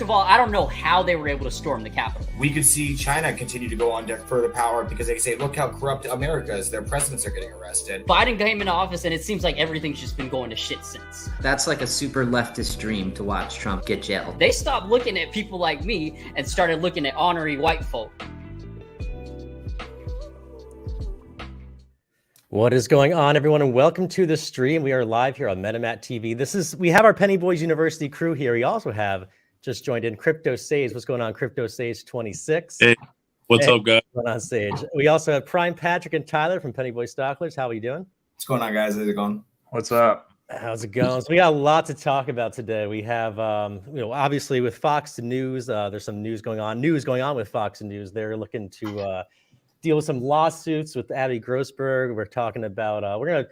of all, I don't know how they were able to storm the Capitol. We could see China continue to go on to further power because they say, look how corrupt America is. Their presidents are getting arrested. Biden came into office, and it seems like everything's just been going to shit since. That's like a super leftist dream to watch Trump get jailed. They stopped looking at people like me and started looking at honorary white folk. What is going on, everyone, and welcome to the stream. We are live here on MetaMat TV. We have our Penny Boys University crew here. We also have just joined in Crypto Sage. What's going on, Crypto Sage 26? Hey, what's up, guys? What's going on, Sage? We also have Prime Patrick and Tyler from Penny Boy Stocklers. How are you doing? What's going on, guys? How's it going? What's up? How's it going? So we got a lot to talk about today. We have, obviously with Fox News, there's some news going on with Fox News. They're looking to deal with some lawsuits with Abby Grossberg. We're talking about, we're going to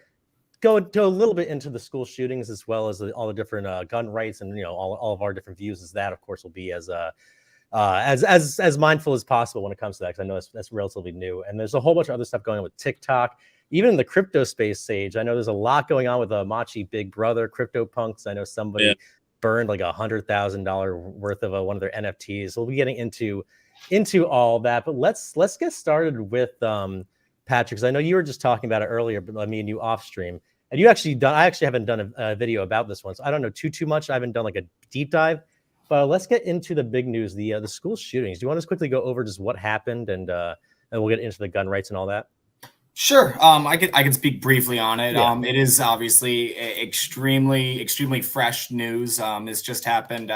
go into a little bit into the school shootings as well as all the different gun rights and, all of our different views as that, of course, will be as mindful as possible when it comes to that, because I know that's relatively new. And there's a whole bunch of other stuff going on with TikTok, even in the crypto space, Sage. I know there's a lot going on with Machi Big Brother, CryptoPunks. I know somebody burned like $100,000 worth of one of their NFTs. So we'll be getting into all that, but let's get started with Patrick, because I know you were just talking about it earlier, but me and you off stream, and I actually haven't done a video about this one, so I don't know too much. I haven't done like a deep dive, but let's get into the big news, the school shootings. Do you want to quickly go over just what happened, and we'll get into the gun rights and all that? Sure. I can speak briefly on it. Yeah. It is obviously extremely fresh news. This just happened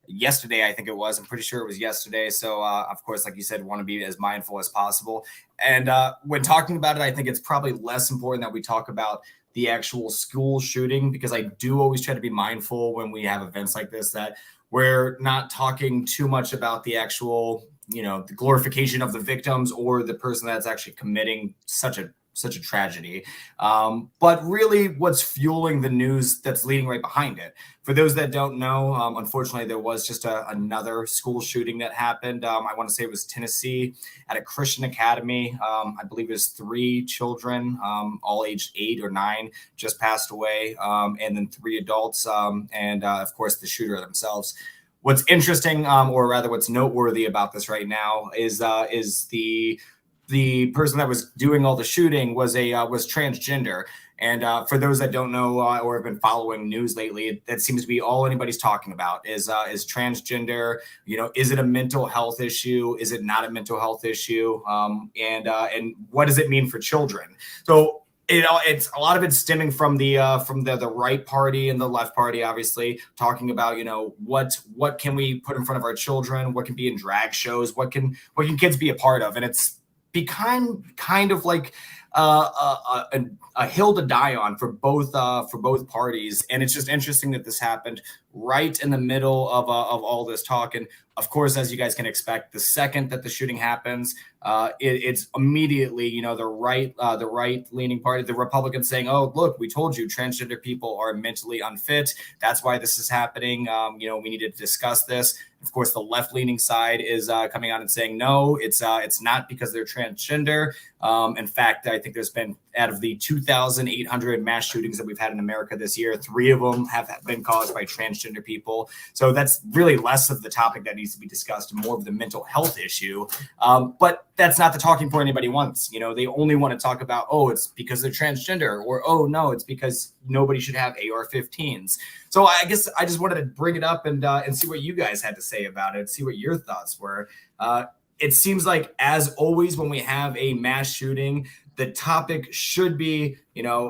yesterday, I think it was. I'm pretty sure it was yesterday. So, of course, like you said, want to be as mindful as possible. And when talking about it, I think it's probably less important that we talk about the actual school shooting, because I do always try to be mindful when we have events like this that we're not talking too much about the actual, the glorification of the victims or the person that's actually committing such a tragedy. But really what's fueling the news that's leading right behind it. For those that don't know, unfortunately, there was just another school shooting that happened. I want to say it was Tennessee at a Christian academy. I believe it was 3 children, all aged 8 or 9, just passed away. And then 3 adults. And of course, the shooter themselves. What's interesting, or rather what's noteworthy about this right now is the person that was doing all the shooting was transgender. And for those that don't know or have been following news lately, that seems to be all anybody's talking about is transgender. Is it a mental health issue? Is it not a mental health issue? And what does it mean for children? So it's a lot of it stemming from the right party and the left party, obviously talking about, what can we put in front of our children? What can be in drag shows? What can kids be a part of? And it's become kind of like a hill to die on for both parties. And it's just interesting that this happened right in the middle of all this talk. And of course, as you guys can expect, the second that the shooting happens, it's immediately, the right leaning party, the Republicans saying, "Oh, look, we told you transgender people are mentally unfit. That's why this is happening. We need to discuss this." Of course, the left leaning side is coming out and saying, "No, it's not because they're transgender." In fact, I think there's been, out of the 2,800 mass shootings that we've had in America this year, 3 of them have been caused by transgender people. So that's really less of the topic that needs to be discussed and more of the mental health issue. But that's not the talking point anybody wants. They only want to talk about, oh, it's because they're transgender, or, oh, no, it's because nobody should have AR-15s. So I guess I just wanted to bring it up and see what you guys had to say about it, see what your thoughts were. It seems like, as always, when we have a mass shooting, the topic should be,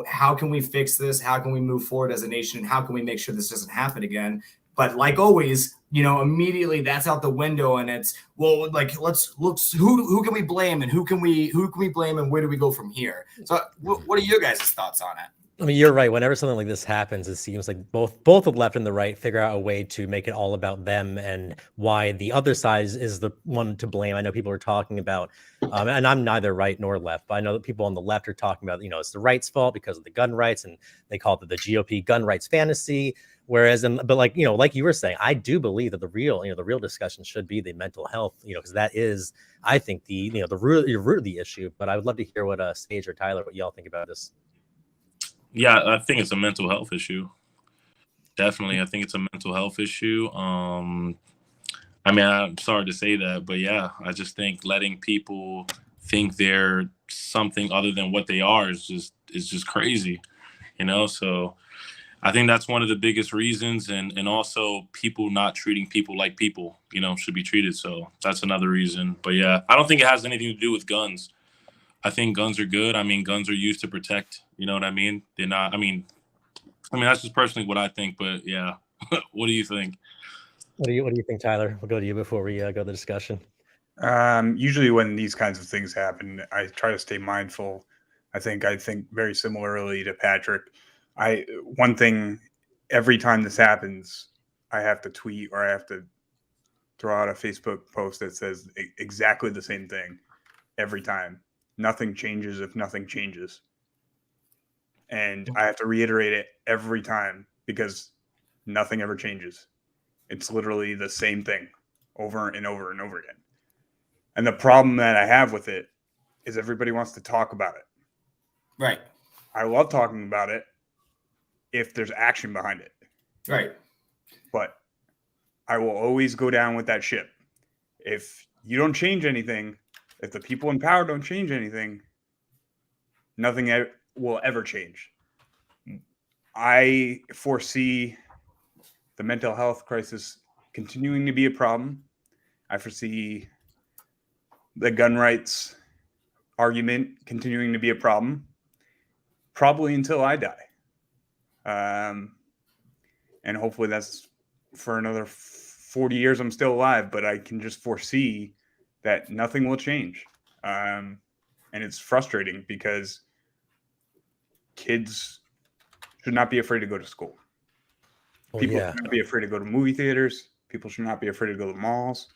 how can we fix this? How can we move forward as a nation? And how can we make sure this doesn't happen again? But like always, immediately that's out the window, and it's, well, like, let's look, who can we blame, and who can we blame, and where do we go from here? So what are your guys' thoughts on it? I mean, you're right. Whenever something like this happens, it seems like both the left and the right figure out a way to make it all about them and why the other side is the one to blame. I know people are talking about, and I'm neither right nor left, but I know that people on the left are talking about, it's the right's fault because of the gun rights, and they call it the GOP gun rights fantasy. Whereas, but like you were saying, I do believe that the real discussion should be the mental health, because that is, I think, the root of the issue. But I would love to hear what Sage or Tyler, what y'all think about this. Yeah, I think it's a mental health issue. Definitely, I think it's a mental health issue. I mean, I'm sorry to say that, but yeah, I just think letting people think they're something other than what they are is just crazy, you know? So I think that's one of the biggest reasons, and also people not treating people like people, you know, should be treated. So that's another reason. But yeah, I don't think it has anything to do with guns. I think guns are good. I mean, guns are used to protect, you know what I mean? They're not, I mean, that's just personally what I think, but yeah. What do you think? What do you think, Tyler? We'll go to you before we go to the discussion. Usually when these kinds of things happen, I try to stay mindful. I think very similarly to Patrick. One thing, every time this happens, I have to tweet or I have to throw out a Facebook post that says exactly the same thing every time. Nothing changes if nothing changes. And I have to reiterate it every time because nothing ever changes. It's literally the same thing over and over and over again. And the problem that I have with it is everybody wants to talk about it. Right. I love talking about it if there's action behind it. Right. But I will always go down with that ship. If you don't change anything, if the people in power don't change anything, nothing will ever change. I foresee the mental health crisis continuing to be a problem. I foresee the gun rights argument continuing to be a problem, probably until I die. And hopefully that's for another 40 years I'm still alive, but I can just foresee that nothing will change. And it's frustrating because kids should not be afraid to go to school. People should not be afraid to go to movie theaters. People should not be afraid to go to malls.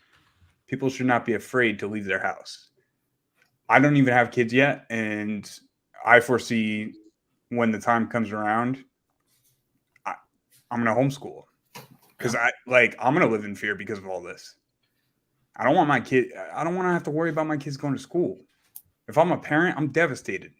People should not be afraid to leave their house. I don't even have kids yet, and I foresee when the time comes around, I'm going to homeschool because I'm going to live in fear because of all this. I don't want to have to worry about my kids going to school. If I'm a parent, I'm devastated.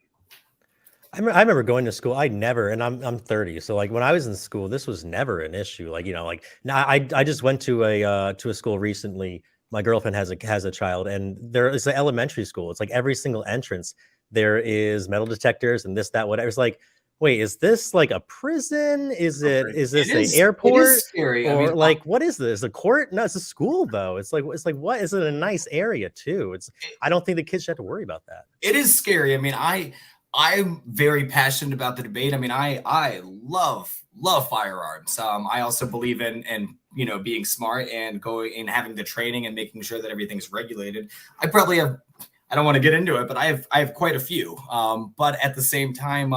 I remember going to school. I'm 30. So like when I was in school, this was never an issue. Like, you know, like now I just went to a school recently. My girlfriend has a child, and there is an elementary school. It's like every single entrance there is metal detectors and this, that, whatever. It's like, wait, is this like a prison? Is this an airport? It is scary. Or like, what is this? A court? No, it's a school though. It's like what? Is it a nice area too? I don't think the kids should have to worry about that. It is scary. I mean, I'm very passionate about the debate. I mean, I love firearms. I also believe in you know, being smart and going and having the training and making sure that everything's regulated. I probably have. I don't want to get into it, but I have quite a few. But at the same time,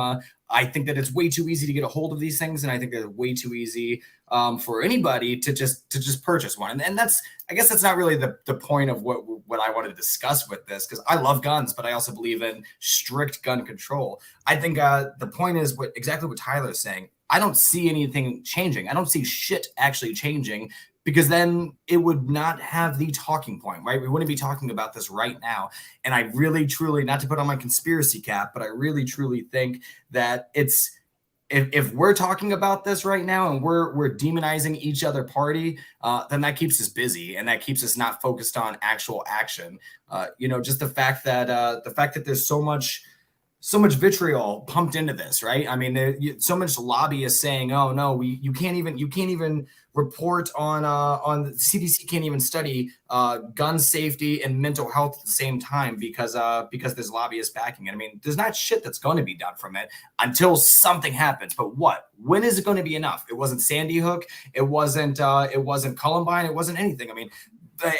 I think that it's way too easy to get a hold of these things, and I think that it's way too easy for anybody to just purchase one. And I guess that's not really the point of what I wanted to discuss with this, because I love guns, but I also believe in strict gun control. I think the point is exactly what Tyler's saying. I don't see anything changing. I don't see shit actually changing, because then it would not have the talking point, right? We wouldn't be talking about this right now. And I really, truly, not to put on my conspiracy cap, but I really, truly think that if we're talking about this right now and we're demonizing each other party, then that keeps us busy and that keeps us not focused on actual action. You know, just the fact that there's so much vitriol pumped into this, right? I mean, so much lobbyists saying, "Oh no, you can't even report on the CDC can't even study gun safety and mental health at the same time because there's lobbyists backing it." I mean, there's not shit that's going to be done from it until something happens. But what? When is it going to be enough? It wasn't Sandy Hook. It wasn't Columbine. It wasn't anything. I mean,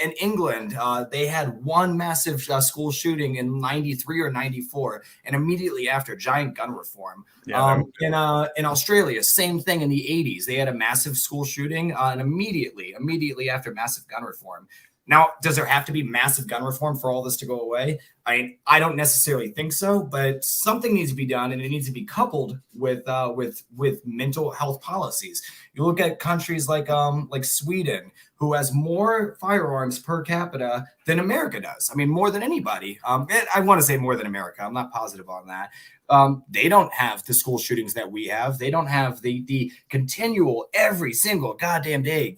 in England, they had one massive school shooting in 93 or 94, and immediately after, giant gun reform. Yeah, in Australia, same thing in the 80s. They had a massive school shooting, and immediately after, massive gun reform. Now, does there have to be massive gun reform for all this to go away? I mean, I don't necessarily think so, but something needs to be done, and it needs to be coupled with mental health policies. You look at countries like Sweden, who has more firearms per capita than America does. I mean, more than anybody. I want to say more than America. I'm not positive on that. They don't have the school shootings that we have. They don't have the continual every single goddamn day,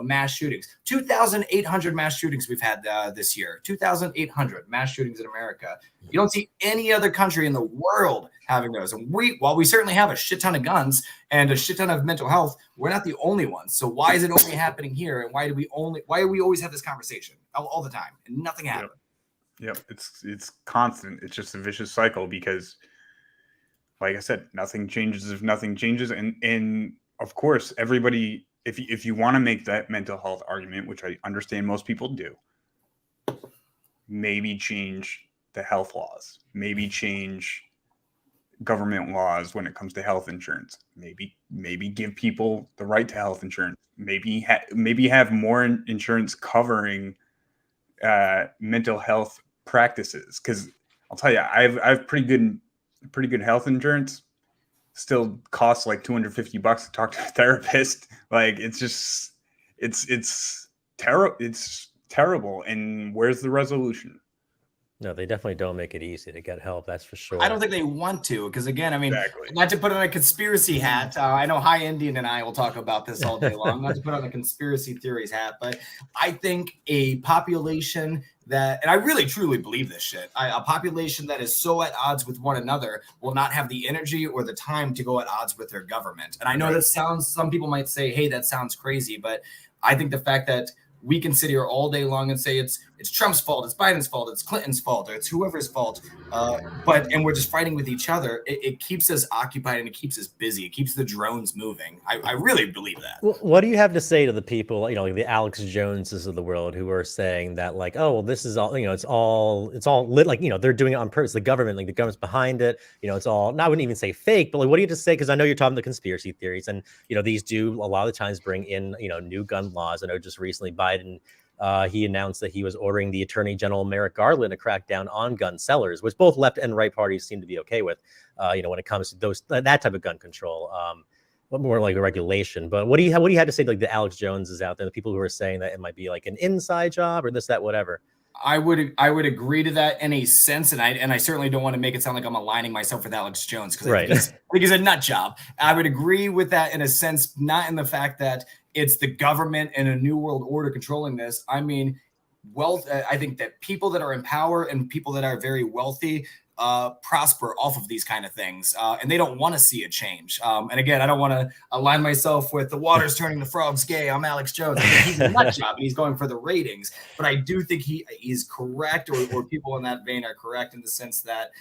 mass shootings. 2,800 mass shootings we've had this year. 2,800 mass shootings in America. You don't see any other country in the world having those. And while we certainly have a shit ton of guns and a shit ton of mental health, we're not the only ones. So why is it only happening here? And why do we always have this conversation all the time and nothing happens? Yep. It's constant. It's just a vicious cycle because, like I said, nothing changes if nothing changes. And of course, everybody, if you want to make that mental health argument, which I understand most people do, maybe change the health laws, maybe change government laws when it comes to health insurance, maybe give people the right to health insurance, maybe have more insurance covering mental health practices. Because I'll tell you, I have pretty good health insurance. Still costs like $250 to talk to a therapist. Like it's terrible. It's terrible. And where's the resolution? No, they definitely don't make it easy to get help. That's for sure. I don't think they want to, because again, I mean, Exactly. not to put on a conspiracy hat. I know High Indian and I will talk about this all day long. Not to put on a conspiracy theories hat, but I think a population that, and I really truly believe this shit, a population that is so at odds with one another will not have the energy or the time to go at odds with their government. And I know that sounds, some people might say, hey, that sounds crazy, but I think the fact that we can sit here all day long and say it's Trump's fault, it's Biden's fault, it's Clinton's fault, or it's whoever's fault. And we're just fighting with each other. It keeps us occupied and it keeps us busy. It keeps the drones moving. I really believe that. Well, what do you have to say to the people, like the Alex Joneses of the world who are saying that, like, oh, well, this is all, it's all lit, like, they're doing it on purpose. The government's behind it. It's all, I wouldn't even say fake, but like, what do you have to say? Because I know you're talking the conspiracy theories, and these do a lot of the times bring in new gun laws. I know just recently Biden, he announced that he was ordering the Attorney General Merrick Garland to crack down on gun sellers, which both left and right parties seem to be okay with. When it comes to that type of gun control, more like a regulation. But what do you have to say to, like, the Alex Joneses out there, the people who are saying that it might be like an inside job or this, that, whatever? I would agree to that in a sense, and I certainly don't want to make it sound like I'm aligning myself with Alex Jones, because I think he's a nut job. I would agree with that in a sense, not in the fact that it's the government and a new world order controlling this. I mean, wealth. I think that people that are in power and people that are very wealthy prosper off of these kind of things, and they don't want to see a change. And again, I don't want to align myself with the water's turning the frogs gay. I'm Alex Jones. I think he's a nut job and he's going for the ratings, but I do think he's correct, or people in that vein are correct in the sense that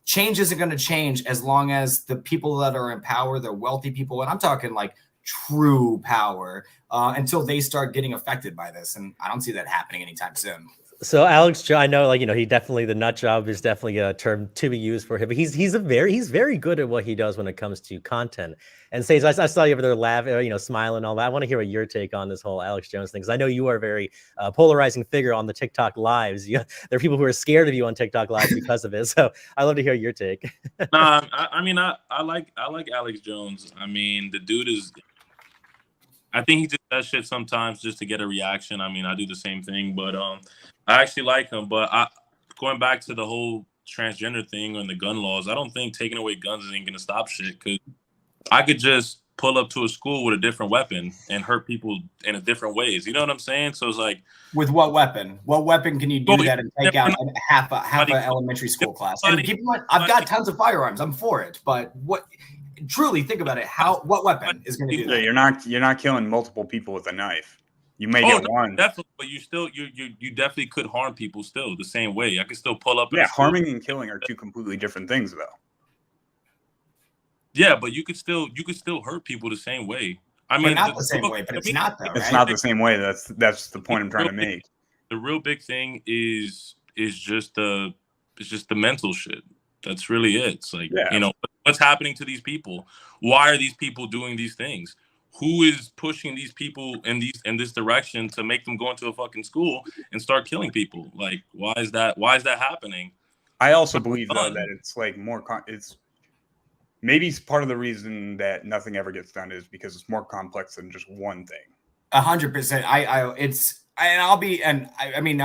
change isn't going to change as long as the people that are in power, the wealthy people, and I'm talking like true power, until they start getting affected by this. And I don't see that happening anytime soon. So Alex, I know, he definitely, the nut job is definitely a term to be used for him, but he's very good at what he does when it comes to content. And Sage, I saw you over there laughing, smiling, all that. I want to hear what your take on this whole Alex Jones thing, because I know you are a very polarizing figure on the TikTok lives. There are people who are scared of you on TikTok live because of it. So I'd love to hear your take. I like Alex Jones. I mean, the dude is, I think he just does shit sometimes just to get a reaction. I mean, I do the same thing, but I actually like him. But going back to the whole transgender thing and the gun laws, I don't think taking away guns ain't gonna stop shit. Because I could just pull up to a school with a different weapon and hurt people in a different ways. You know what I'm saying? So it's like, with what weapon? What weapon can you do that and take out half an elementary school class? And keep in mind, I've got tons of firearms. I'm for it, but what? Truly think about it. What weapon is going to do that? You're not killing multiple people with a knife. You may get one. Definitely, but you definitely could harm people still the same way. I could still pull up. Yeah, harming and killing are two completely different things, though. Yeah, but you could still hurt people the same way. I mean, not the same way, but it's not though. It's not the same way. That's the point I'm trying to make. The real big thing is just the mental shit. That's really it. It's like, what's happening to these people? Why are these people doing these things? Who is pushing these people in this direction to make them go into a fucking school and start killing people? Like, why is that happening? I also believe though that it's like it's maybe part of the reason that nothing ever gets done is because it's more complex than just one thing. 100%. I mean,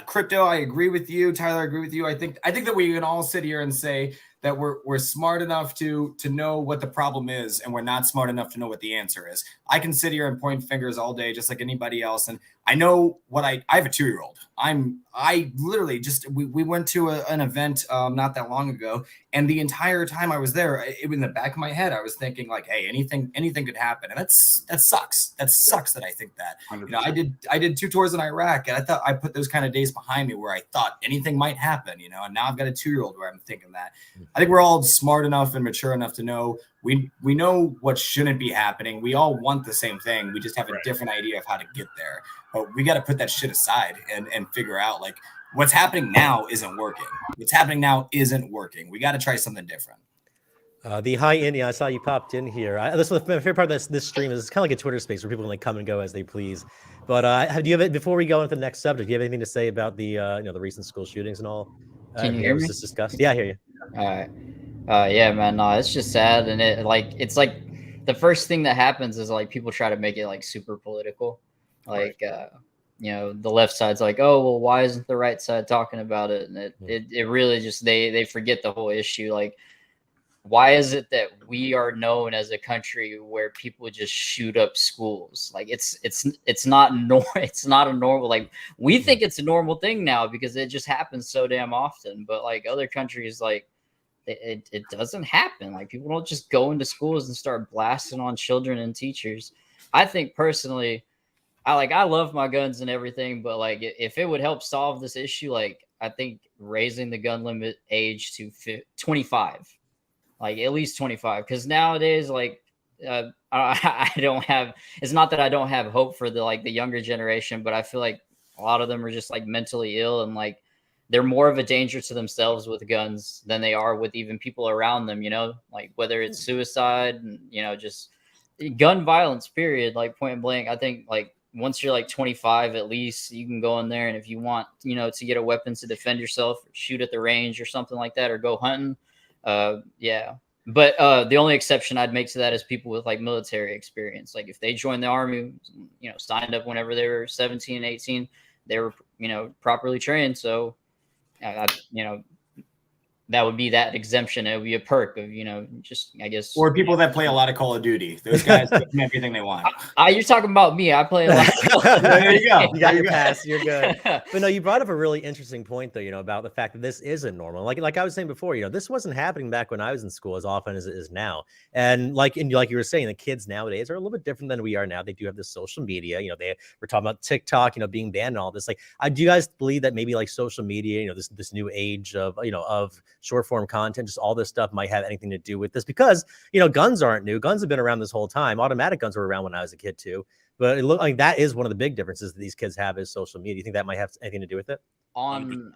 crypto. I agree with you, Tyler. I agree with you. I think that we can all sit here and say that we're smart enough to know what the problem is, and we're not smart enough to know what the answer is. I can sit here and point fingers all day, just like anybody else, and I know what I have a 2-year-old. I literally just we went to an event not that long ago, and the entire time I was there, in the back of my head, I was thinking like, hey, anything could happen, and that sucks. That sucks that I think that. 100%. You know, I did 2 tours in Iraq, and I thought I put those kind of days behind me where I thought anything might happen. You know, and now I've got a 2-year-old where I'm thinking that. I think we're all smart enough and mature enough to know we know what shouldn't be happening. We all want the same thing. We just have a different idea of how to get there. But we got to put that shit aside and figure out like what's happening now isn't working. What's happening now isn't working. We got to try something different. The High India, I saw you popped in here. This is my favorite part of this stream is it's kind of like a Twitter space where people can like come and go as they please. But do you have it before we go into the next subject? Do you have anything to say about the the recent school shootings and all? Can you hear me? Just discussed. Yeah, I hear you. All right. Yeah, man. No, it's just sad, and it's like the first thing that happens is like people try to make it like super political, like the left side's like, oh well, why isn't the right side talking about it? And it really just they forget the whole issue. Like, why is it that we are known as a country where people just shoot up schools? Like it's not it's not a normal, like we think it's a normal thing now because it just happens so damn often. But like other countries, like it doesn't happen. Like people don't just go into schools and start blasting on children and teachers. I think personally, I love my guns and everything, but like if it would help solve this issue, like I think raising the gun limit age to 25. Like at least 25, because nowadays, like I don't have. It's not that I don't have hope for the younger generation, but I feel like a lot of them are just like mentally ill and like they're more of a danger to themselves with guns than they are with even people around them. You know, like whether it's suicide and just gun violence. Period. Like point blank. I think like once you're like 25, at least you can go in there, and if you want, to get a weapon to defend yourself, shoot at the range or something like that, or go hunting. Yeah, but the only exception I'd make to that is people with like military experience. Like if they joined the army, signed up whenever they were 17, 18, they were properly trained. So that would be that exemption. It would be a perk of just, I guess. Or people that play a lot of Call of Duty. Those guys get everything they want. You're talking about me. I play a lot. There you go. You got your pass. You're good. But no, you brought up a really interesting point, though. About the fact that this isn't normal. Like I was saying before, this wasn't happening back when I was in school as often as it is now. And like you were saying, the kids nowadays are a little bit different than we are now. They do have this social media. We're talking about TikTok, being banned and all this. Like, do you guys believe that maybe like social media, this new age of of short form content, just all this stuff might have anything to do with this? Because guns aren't new. Guns have been around this whole time. Automatic guns were around when I was a kid too. But it looked like that is one of the big differences that these kids have is social media. You think that might have anything to do with it? Whenever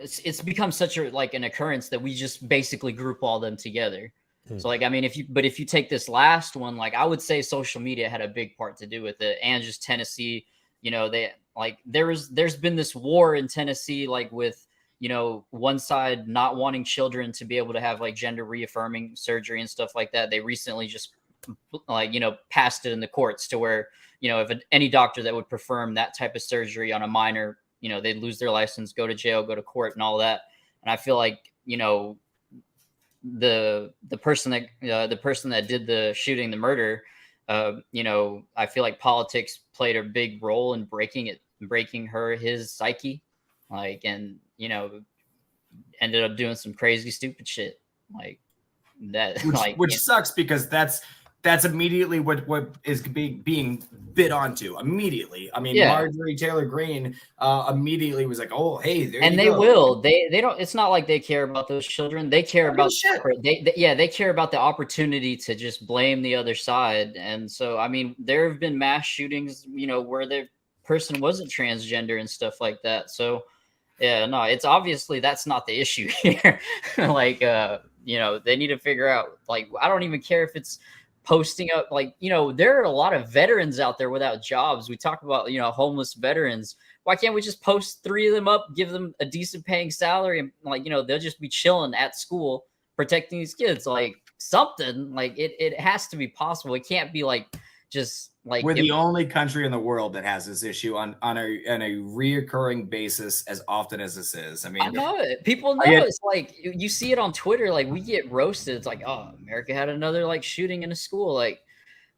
it's become such a like an occurrence that we just basically group all them together. So like, I mean, if you take this last one, like I would say social media had a big part to do with it, and just Tennessee, they like there's been this war in Tennessee, like with one side not wanting children to be able to have like gender reaffirming surgery and stuff like that. They recently just passed it in the courts to where if any doctor that would perform that type of surgery on a minor, they'd lose their license, go to jail, go to court, and all that. And I feel like the person that did the shooting, the murder, I feel like politics played a big role in breaking his psyche, like, and ended up doing some crazy stupid shit like that, which sucks because that's immediately what is being bid onto immediately. I mean, Marjorie Taylor Greene immediately was like, "Oh, hey, there." And they will. They don't. It's not like they care about those children. They care about shit. They care about the opportunity to just blame the other side. And so, I mean, there have been mass shootings, where the person wasn't transgender and stuff like that. So, yeah, no, it's obviously that's not the issue here. Like, they need to figure out. Like, I don't even care if it's posting up, like, there are a lot of veterans out there without jobs. We talk about, homeless veterans. Why can't we just post 3 of them up, give them a decent paying salary, and like, they'll just be chilling at school protecting these kids? Like something like it has to be possible. It can't be like just like We're the only country in the world that has this issue on a reoccurring basis as often as this is. I mean, I know it. People know it's like you see it on Twitter. Like we get roasted. It's like, oh, America had another like shooting in a school. Like,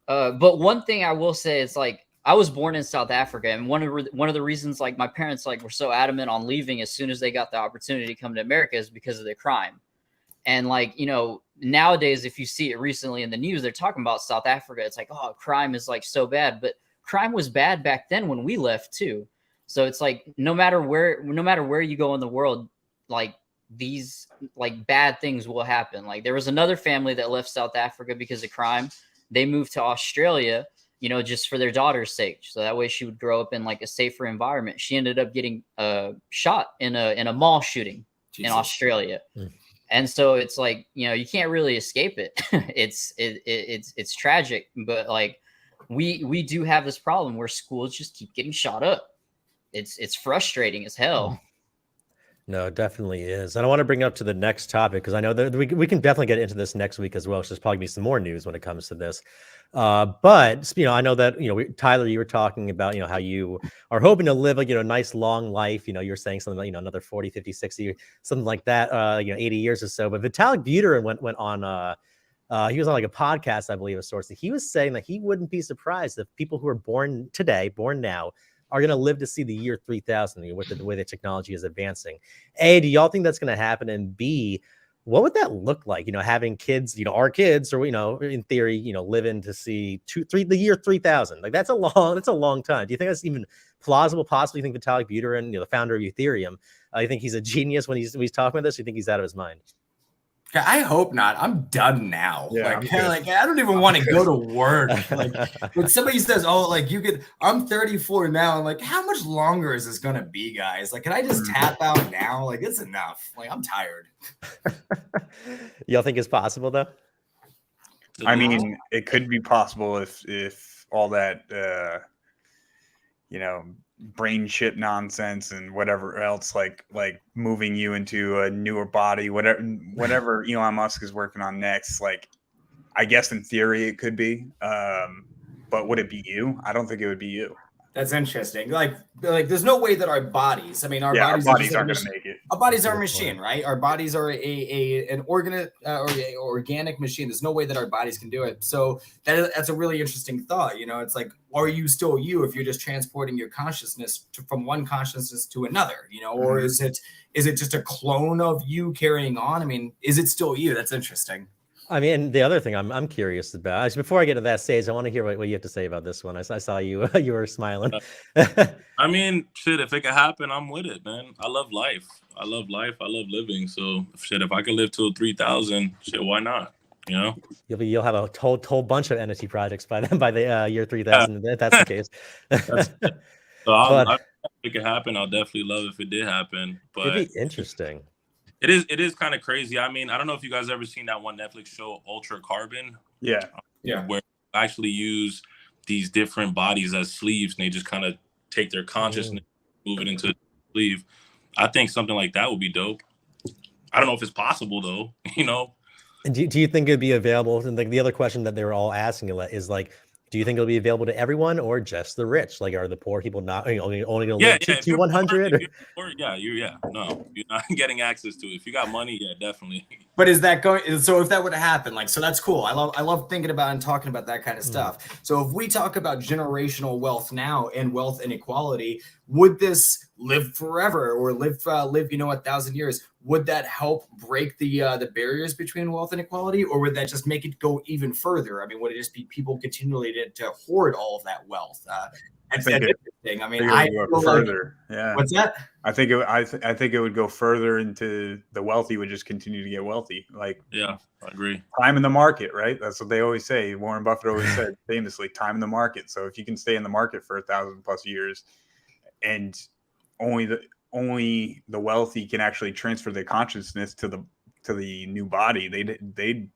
but one thing I will say is like I was born in South Africa, and one of the reasons like my parents like were so adamant on leaving as soon as they got the opportunity to come to America is because of the crime. And like, you know, nowadays, if you see it recently in the news, they're talking about South Africa. It's like, oh, crime is like so bad, but crime was bad back then when we left too. So it's like, no matter where you go in the world, like these like bad things will happen. Like there was another family that left South Africa because of crime. They moved to Australia, you know, just for their daughter's sake. So that way she would grow up in like a safer environment. She ended up getting shot in a mall shooting in Australia. And so it's like, you know, you can't really escape it. It's tragic, but like we do have this problem where schools just keep getting shot up. It's frustrating as hell. No, it definitely is. And I want to bring it up to the next topic because I know that we can definitely get into this next week as well. So there's probably be some more news when it comes to this. But, you know, I know that, you know, Tyler, you were talking about, you know, how you are hoping to live a, you know, nice long life. You know, you're saying something like, you know, another 40, 50, 60, something like that, you know, 80 years or so. But Vitalik Buterin went on, he was on like a podcast, I believe, of sorts. He was saying that he wouldn't be surprised if people who are born now, are going to live to see the year 3000 with the way the technology is advancing. A, do y'all think that's going to happen? And B, what would that look like? You know, having kids, you know, our kids, or, you know, in theory, you know, living to see the year 3000. Like that's a long time. Do you think that's even plausible? Possibly, you think Vitalik Buterin, you know, the founder of Ethereum, you think he's a genius when he's talking about this? Or you think he's out of his mind? I hope not. I'm done now. Yeah, like I don't even want to go to work. Like when somebody says, "Oh, like I'm 34 now." I'm like, how much longer is this gonna be, guys? Like, can I just tap out now? Like, it's enough. Like, I'm tired. Y'all think it's possible though? I mean, it could be possible if all that you know, brain chip nonsense and whatever else, like moving you into a newer body, whatever Elon Musk is working on next. Like, I guess in theory it could be, but would it be you? I don't think it would be you. That's interesting. Like there's no way that our bodies, I mean, our bodies aren't going to make it. Our bodies are a machine, right? Our bodies are an organic machine. There's no way that our bodies can do it. So that's a really interesting thought. You know, it's like, are you still you if you're just transporting your consciousness from one consciousness to another? You know, or is it just a clone of you carrying on? I mean, is it still you? That's interesting. I mean, the other thing I'm curious about, actually, before I get to that stage, I want to hear what you have to say about this one. I saw you you were smiling. I mean, shit, if it could happen, I'm with it, man. I love life. I love living. So shit, if I could live till 3000, shit, why not? You know, you'll have a whole bunch of NFT projects by the year 3000. If that's the case. So if it could happen, I'll definitely love it if it did happen. But it'd be interesting. It is kind of crazy. I mean, I don't know if you guys ever seen that one Netflix show, Ultra Carbon. Yeah. Where they actually use these different bodies as sleeves, and they just kind of take their consciousness, move it into a sleeve. I think something like that would be dope. I don't know if it's possible though, you know. And do you think it'd be available? And like the other question that they were all asking is like, do you think it'll be available to everyone or just the rich? Like, are the poor people not only going to live to 100? No, you're not getting access to it. If you got money, yeah, definitely. But is that going? So if that would happen, like, so that's cool. I love thinking about and talking about that kind of stuff. So if we talk about generational wealth now and wealth inequality, would this live forever or live 1,000 years? Would that help break the barriers between wealth and equality, or would that just make it go even further? I mean, would it just be people continually to hoard all of that wealth? I think interesting. I mean, I go further. Yeah. What's that? I think it would go further into the wealthy would just continue to get wealthy. Like, yeah, I agree. Time in the market, right? That's what they always say. Warren Buffett always said famously, time in the market. So if you can stay in the market for 1,000+ years, and only the wealthy can actually transfer their consciousness to the new body, they'd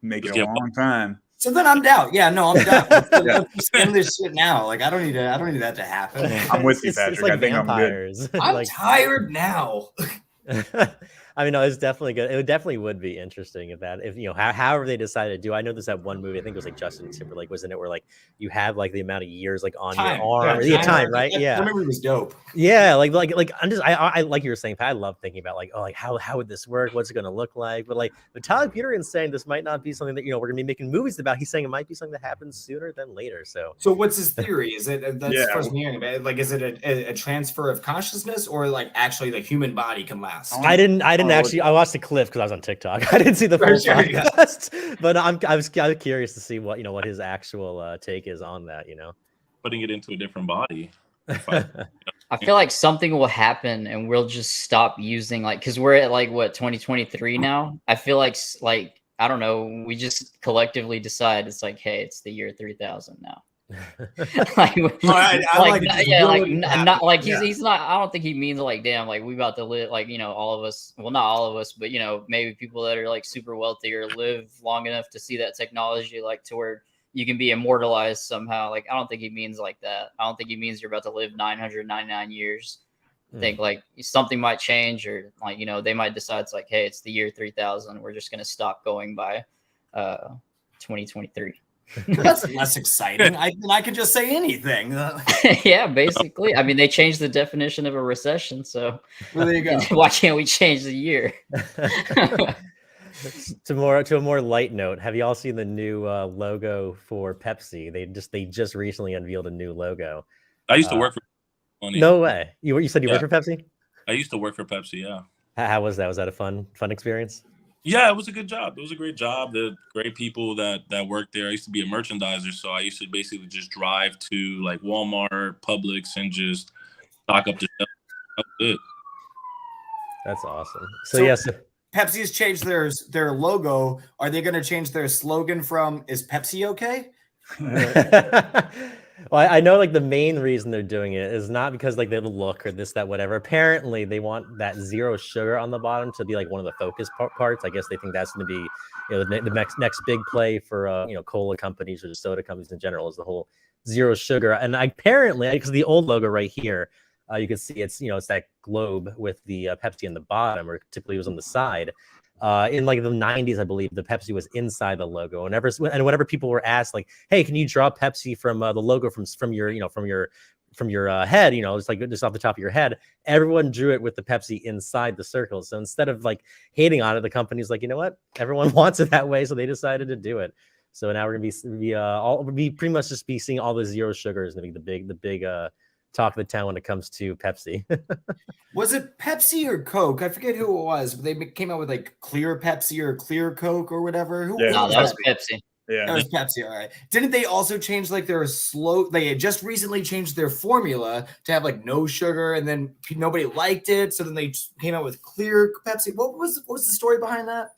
make it a long time. So then I'm down. Yeah, no, I'm down. Let's end this shit now. Like, I don't need that to happen. I'm with you, Patrick. It's like I think vampires. I'm tired now. I mean, no, it's definitely good. It definitely would be interesting if you know, however they decided to do. I know there's that one movie, I think it was like Justin Timberlake was in it, where like you have like the amount of years like on your arm, time, right? I remember it was dope. Yeah, I'm just I like you were saying, Pat, I love thinking about like, oh, like how would this work? What's it going to look like? But like, Tyler Peterkin's saying this might not be something that, you know, we're going to be making movies about. He's saying it might be something that happens sooner than later. So what's his theory? Is it that's the first I'm hearing about it? Like, is it a transfer of consciousness, or like actually the human body can last? I didn't actually. I watched the clip because I was on TikTok. I didn't see the full podcast, but I was curious to see what, you know, what his actual take is on that. You know, putting it into a different body. I feel like something will happen and we'll just stop using, like, because we're at like what, 2023 now. I feel like I don't know, we just collectively decide it's like, hey, it's the year 3000 now. Like, he's not. I don't think he means like, damn, like we about to live, like, you know, all of us. Well, not all of us, but you know, maybe people that are like super wealthy or live long enough to see that technology, like to where you can be immortalized somehow. Like, I don't think he means like that. I don't think he means you're about to live 999 years. I think like something might change, or like, you know, they might decide it's like, hey, it's the year 3000. We're just gonna stop going by 2023. That's less exciting. I could just say anything. Yeah, basically. I mean, they changed the definition of a recession, so well, there you go. Why can't we change the year? To a more light note, have you all seen the new logo for Pepsi? They just recently unveiled a new logo. I used to work for. No way. You said you worked for Pepsi? I used to work for Pepsi. Yeah. How was that? Was that a fun experience? Yeah, it was a good job. It was a great job. The great people that worked there. I used to be a merchandiser, so I used to basically just drive to like Walmart, Publix, and just stock up the shelves. That was it. That's awesome. So yes. Pepsi's changed their logo. Are they going to change their slogan from "Is Pepsi okay"? Well, I know like the main reason they're doing it is not because like they look or this, that, whatever. Apparently, they want that zero sugar on the bottom to be like one of the focus parts. I guess they think that's going to be, you know, the next big play for you know, cola companies or just soda companies in general, is the whole zero sugar. And apparently, because the old logo right here, you can see it's, you know, it's that globe with the Pepsi in the bottom, or typically it was on the side. In like the 90s, I believe the Pepsi was inside the logo. Whenever people were asked like, "Hey, can you draw Pepsi from the logo from your, you know, from your head, you know, it's like just off the top of your head," everyone drew it with the Pepsi inside the circle. So instead of like hating on it, the company's like, you know what, everyone wants it that way, so they decided to do it. So now we're gonna be pretty much just be seeing all the zero sugar is gonna be the big talk of the town when it comes to Pepsi. Was it Pepsi or Coke? I forget who it was. They came out with like clear Pepsi or clear Coke or whatever. No, that was Pepsi. Yeah, that was Pepsi. All right. Didn't they also change like their they had just recently changed their formula to have like no sugar, and then nobody liked it, so then they came out with clear Pepsi. What was the story behind that?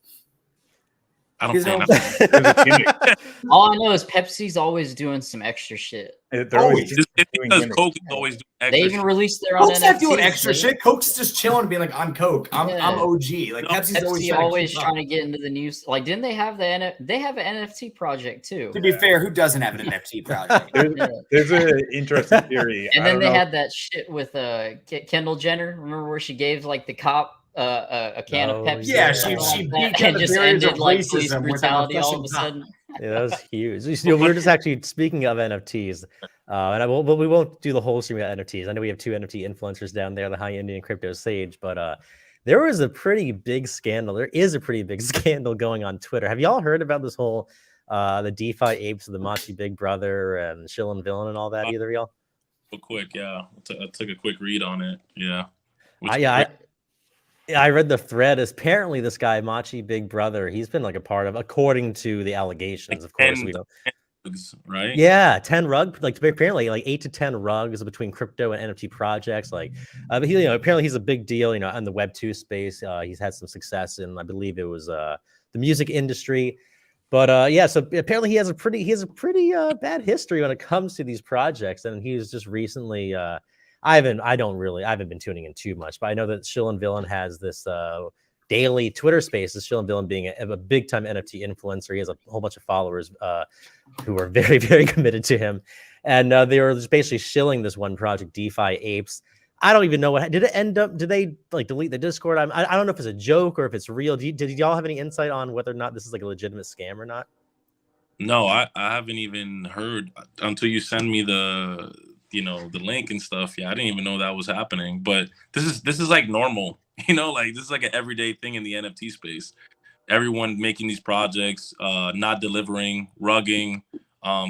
I don't know. All I know is Pepsi's always doing some extra shit. It's because Coke is always doing extra They even released their own Coke's not doing extra shit. Coke's just chilling, being like, "I'm Coke. I'm OG." Like Pepsi's always trying to get into the news. Like, didn't they have they have an NFT project too? To be fair, who doesn't have an NFT project? There's an interesting theory. And then they had that shit with Kendall Jenner. Remember where she gave like the cop a can of Pepsi? Yeah, she beat and just ended like police brutality all of a sudden. Yeah, that was huge. You know, we were just actually speaking of NFTs, and we won't do the whole stream of NFTs. I know we have two NFT influencers down there, the High Indian Crypto Sage, but there was a pretty big scandal. There is a pretty big scandal going on Twitter. Have y'all heard about this whole the DeFi apes of the Machi Big Brother and Shill and Villain and all that? Either of y'all? Real quick, yeah. I took a quick read on it. Yeah. I read the thread. Apparently, this guy Machi Big Brother, he's been like a part of, according to the allegations. Of course, we don't. Right? Yeah, 10 rug, like apparently like 8 to 10 rugs between crypto and NFT projects. Like, but he, you know, apparently he's a big deal, you know, in the Web2 space. He's had some success in, I believe it was the music industry. But yeah, so apparently he has a pretty bad history when it comes to these projects, and he's just recently. I haven't been tuning in too much, but I know that Shill and Villain has this daily Twitter spaces. Shill and Villain being a big time NFT influencer. He has a whole bunch of followers who are very, very committed to him. And they were just basically shilling this one project, DeFi Apes. I don't even know what did it end up. Did they like delete the Discord? I don't know if it's a joke or if it's real. Did y'all have any insight on whether or not this is like a legitimate scam or not? No, I haven't even heard until you send me the link and stuff. Yeah, I didn't even know that was happening. But this is like normal, like this is like an everyday thing in the NFT space. Everyone making these projects, not delivering, rugging,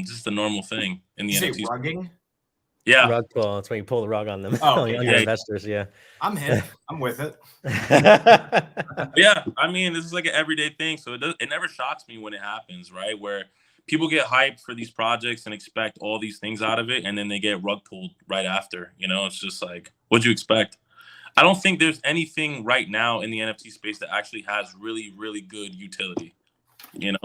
just a normal thing in the You say NFT. rugging? Yeah, Rug pull. That's when you pull the rug on them. Oh, on your yeah. investors. Yeah. I'm hip. I'm with it. yeah. I mean, this is like an everyday thing, so it never shocks me when it happens, right? Where people get hyped for these projects and expect all these things out of it, and then they get rug pulled right after. It's just like, what'd you expect? I don't think there's anything right now in the NFT space that actually has really, really good utility. I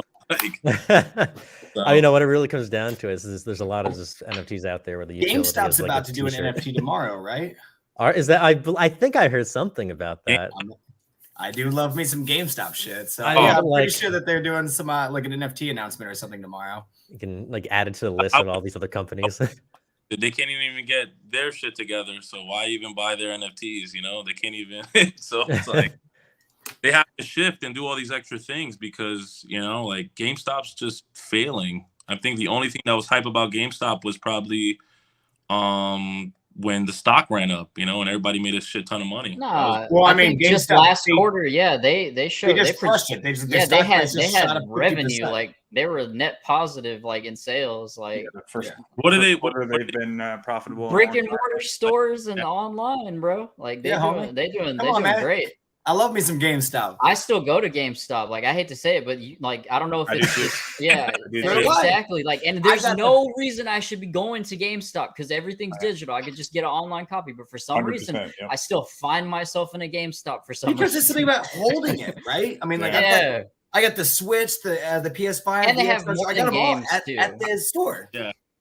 mean, what it really comes down to is there's a lot of just NFTs out there where the utility GameStop's is like about a to do an t-shirt. NFT tomorrow, right? Is that I think I heard something about that. I do love me some GameStop shit. So I I'm like- pretty sure that they're doing some like an NFT announcement or something tomorrow. You can like add it to the list of all these other companies. They can't even get their shit together, so why even buy their NFTs? They can't even. So it's like they have to shift and do all these extra things because like GameStop's just failing. I think the only thing that was hype about GameStop was probably when the stock ran up, and everybody made a shit ton of money. Nah, Well, I think mean, just GameStop, last quarter, yeah, they showed They just crushed it. They had revenue, like they were net positive, like in sales, like The first What are they? quarter they've been profitable. in a brick long and time. mortar stores and online, bro. Like Yeah, homie. they're doing Come on, man. great. I love me some GameStop. I still go to GameStop. Like I hate to say it, but I don't know if I it's do. just yeah, do too. exactly. Like, and there's got no reason I should be going to GameStop because everything's digital. I could just get an online copy, but for some reason, 100%, yeah. I still find myself in a GameStop for some Because reason. it's something about holding it, right? I mean, like Yeah. I got the Switch, the PS5, And they the have Xbox. more I got than them all games, at too. the store.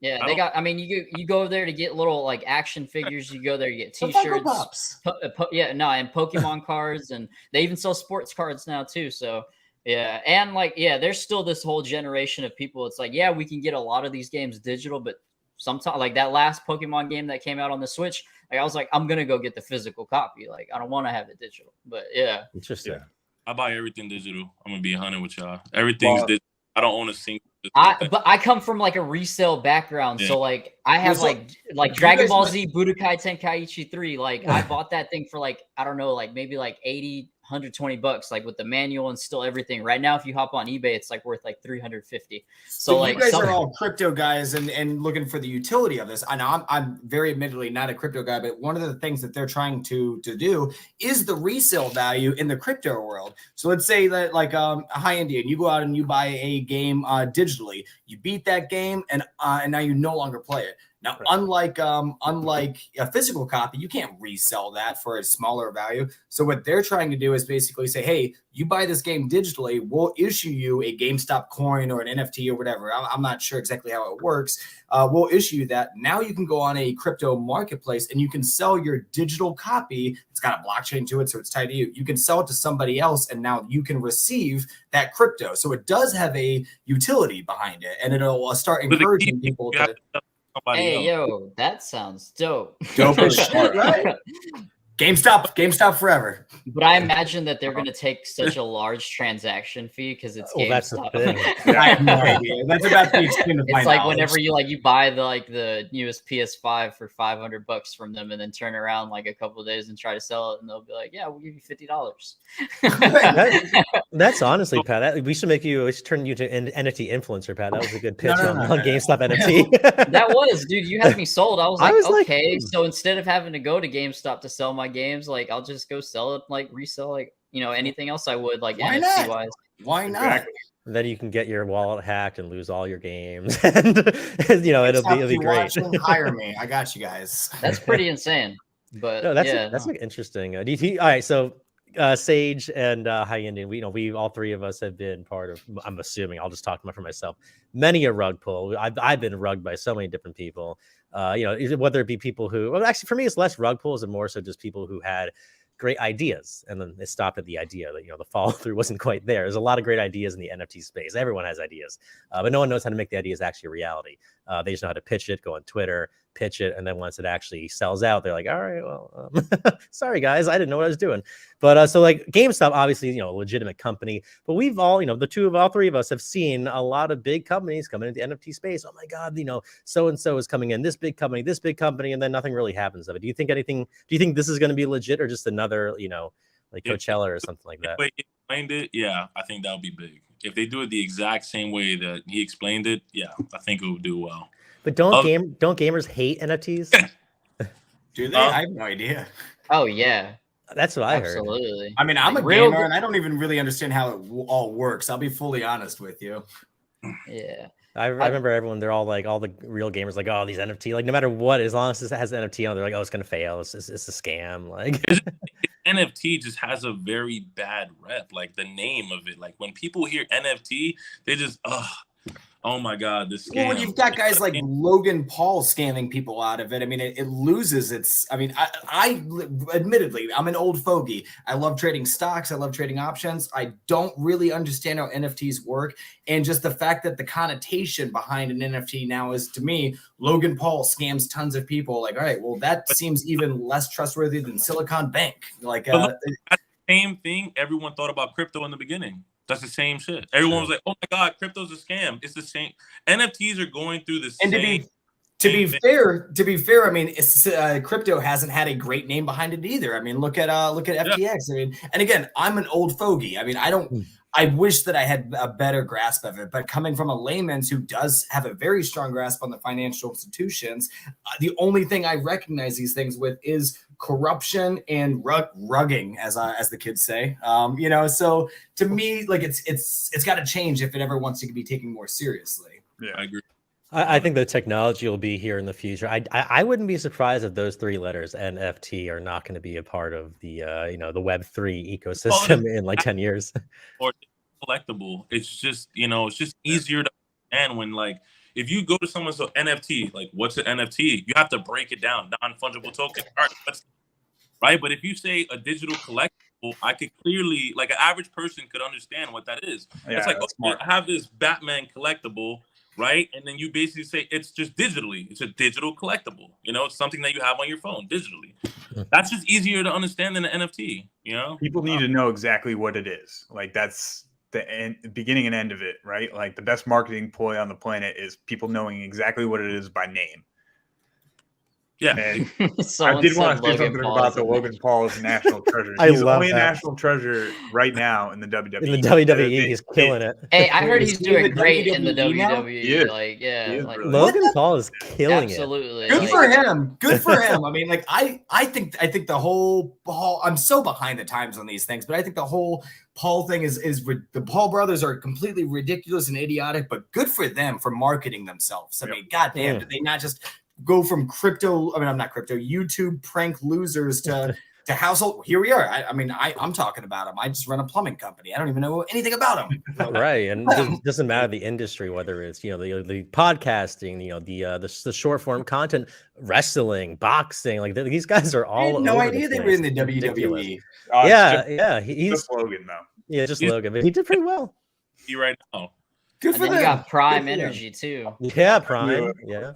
Yeah, I they don't- got. I mean, you go there to get little like action figures. You go there, you get The Funko T-shirts. Pops. And Pokemon cards, and they even sell sports cards now too. So yeah, and there's still this whole generation of people. It's like, yeah, we can get a lot of these games digital, but sometimes like that last Pokemon game that came out on the Switch, like I was like, I'm gonna go get the physical copy. Like I don't want to have it digital. But yeah, Interesting. Yeah. I buy everything digital. I'm gonna be 100 with y'all. Everything's Well, digital. I don't own a single. digital thing. but I come from like a resale background, Yeah. so like I have Well, so like you Dragon guys Ball might- Z Budokai Tenkaichi 3. Like I bought that thing for like I don't know, like maybe like 80, 120 bucks, like with the manual and still everything. Right now, if you hop on eBay, it's like worth like 350. So like you guys are all crypto guys and looking for the utility of this. I know I'm very admittedly not a crypto guy, but one of the things that they're trying to do is the resale value in the crypto world. So let's say that like High Indian, you go out and you buy a game digitally, you beat that game, and now you no longer play it. Now, unlike a physical copy, you can't resell that for a smaller value. So what they're trying to do is basically say, hey, you buy this game digitally, we'll issue you a GameStop coin or an NFT or whatever. I'm not sure exactly how it works. We'll issue you that. Now you can go on a crypto marketplace and you can sell your digital copy. It's got a blockchain to it, so it's tied to you. You can sell it to somebody else, and now you can receive that crypto. So it does have a utility behind it, and it'll start But the encouraging key- people you have to. to tell somebody hey, else. yo, that sounds dope. Dope as shit, right? GameStop forever. But I imagine that they're going to take such a large transaction fee because it's Oh, that's the GameStop. thing. I have no idea. That's about the extent of my It's like knowledge. whenever you buy the newest PS5 for $500 from them, and then turn around like a couple of days and try to sell it, and they'll be like, "Yeah, we'll give you $50." That's honestly, Pat. We should turn you to an NFT influencer, Pat. That was a good pitch No, on GameStop NFT. That was, dude. You had me sold. I was I like, was like, okay. So instead of having to go to GameStop to sell my games, like I'll just go sell it, like resell, like anything else I would, like Why NFT not? wise. Why not? Exactly. Then you can get your wallet hacked and lose all your games, and it'll Stop be you great. watching, hire me. I got you guys. That's pretty insane. But No, that's yeah, that's no. like interesting. DT. All right, so Sage and High Indian, we all three of us have been part of. I'm assuming I'll just talk for myself. Many a rug pull. I've been rugged by so many different people. Whether it be people who, well, actually for me it's less rug pulls and more so just people who had great ideas and then it stopped at the idea that the follow through wasn't quite there. There's a lot of great ideas in the NFT space. Everyone has ideas, but no one knows how to make the ideas actually a reality. They just know how to pitch it, go on Twitter, pitch it, and then once it actually sells out, they're like, all right, well, sorry guys, I didn't know what I was doing. But so like GameStop, obviously, a legitimate company, but we've all, all three of us have seen a lot of big companies coming into the NFT space. Oh my God, so and so is coming in, this big company, and then nothing really happens of it. Do you think this is going to be legit, or just another, like Coachella or something like that? If he explained it, yeah, I think that would be big. If they do it the exact same way that he explained it, yeah, I think it would do well. But don't gamers hate NFTs? Do they? I have no idea. Oh yeah, that's what I heard. Absolutely. I mean, I'm a Real- gamer, and I don't even really understand how it all works. I'll be fully honest with you. Yeah. I remember everyone, they're all like, all the real gamers, like, oh, these NFT, like, no matter what, as long as it has NFT on, they're like, oh, it's gonna fail. It's a scam. Like, NFT just has a very bad rep. Like the name of it, like when people hear NFT, they just, oh my God, this scam. Well, when you've got guys like Logan Paul scamming people out of it, I mean, it loses its. I mean, I admittedly, I'm an old fogey. I love trading stocks. I love trading options. I don't really understand how NFTs work. And just the fact that the connotation behind an NFT now is, to me, Logan Paul scams tons of people. Like, all right, well, that seems even less trustworthy than Silicon Bank. Like, that's the same thing everyone thought about crypto in the beginning. That's the same shit. Everyone was like, "Oh my God, crypto's a scam." It's the same. NFTs are going through the same. And to be fair, I mean, crypto hasn't had a great name behind it either. I mean, look at FTX. Yeah. I mean, and again, I'm an old fogey. I mean, I wish that I had a better grasp of it, but coming from a layman who does have a very strong grasp on the financial institutions, the only thing I recognize these things with is corruption and rugging, as the kids say. So to me, like it's got to change if it ever wants to be taken more seriously. Yeah, I agree. I think the technology will be here in the future. I wouldn't be surprised if those three letters NFT are not going to be a part of the the Web3 ecosystem in like 10 years. Or collectible. It's just it's just easier to understand when, like, if you go to someone's NFT, like, what's an NFT? You have to break it down. Non-fungible token, right? But if you say a digital collectible, I could clearly, like, an average person could understand what that is. Yeah, it's like, okay, I have this Batman collectible. Right. And then you basically say it's just digitally. It's a digital collectible. It's something that you have on your phone digitally. That's just easier to understand than an NFT. People need to know exactly what it is. Like, that's the beginning and end of it. Right. Like, the best marketing ploy on the planet is people knowing exactly what it is by name. Yeah. I did want to say something about the Logan Paul's national treasure. He's only a national treasure right now in the WWE. In the WWE, he's killing it. Hey, I heard he's doing great in the WWE. Logan Paul is killing it. Absolutely. Good for him. Good for him. I mean, like, I think the whole Paul, I'm so behind the times on these things, but I think the whole Paul thing is the Paul brothers are completely ridiculous and idiotic, but good for them for marketing themselves. I mean, goddamn, did they not just go from YouTube prank losers to household? Here we are. I'm talking about them. I just run a plumbing company. I don't even know anything about them. Right. And it doesn't matter the industry, whether it's, the podcasting, the short form content, wrestling, boxing, like these guys are all. I had no idea they were in the WWE. He's just Logan though. Yeah, just Logan, but he did pretty well. He right now. Good for them. You got Prime Energy too. Yeah, Prime. Yeah,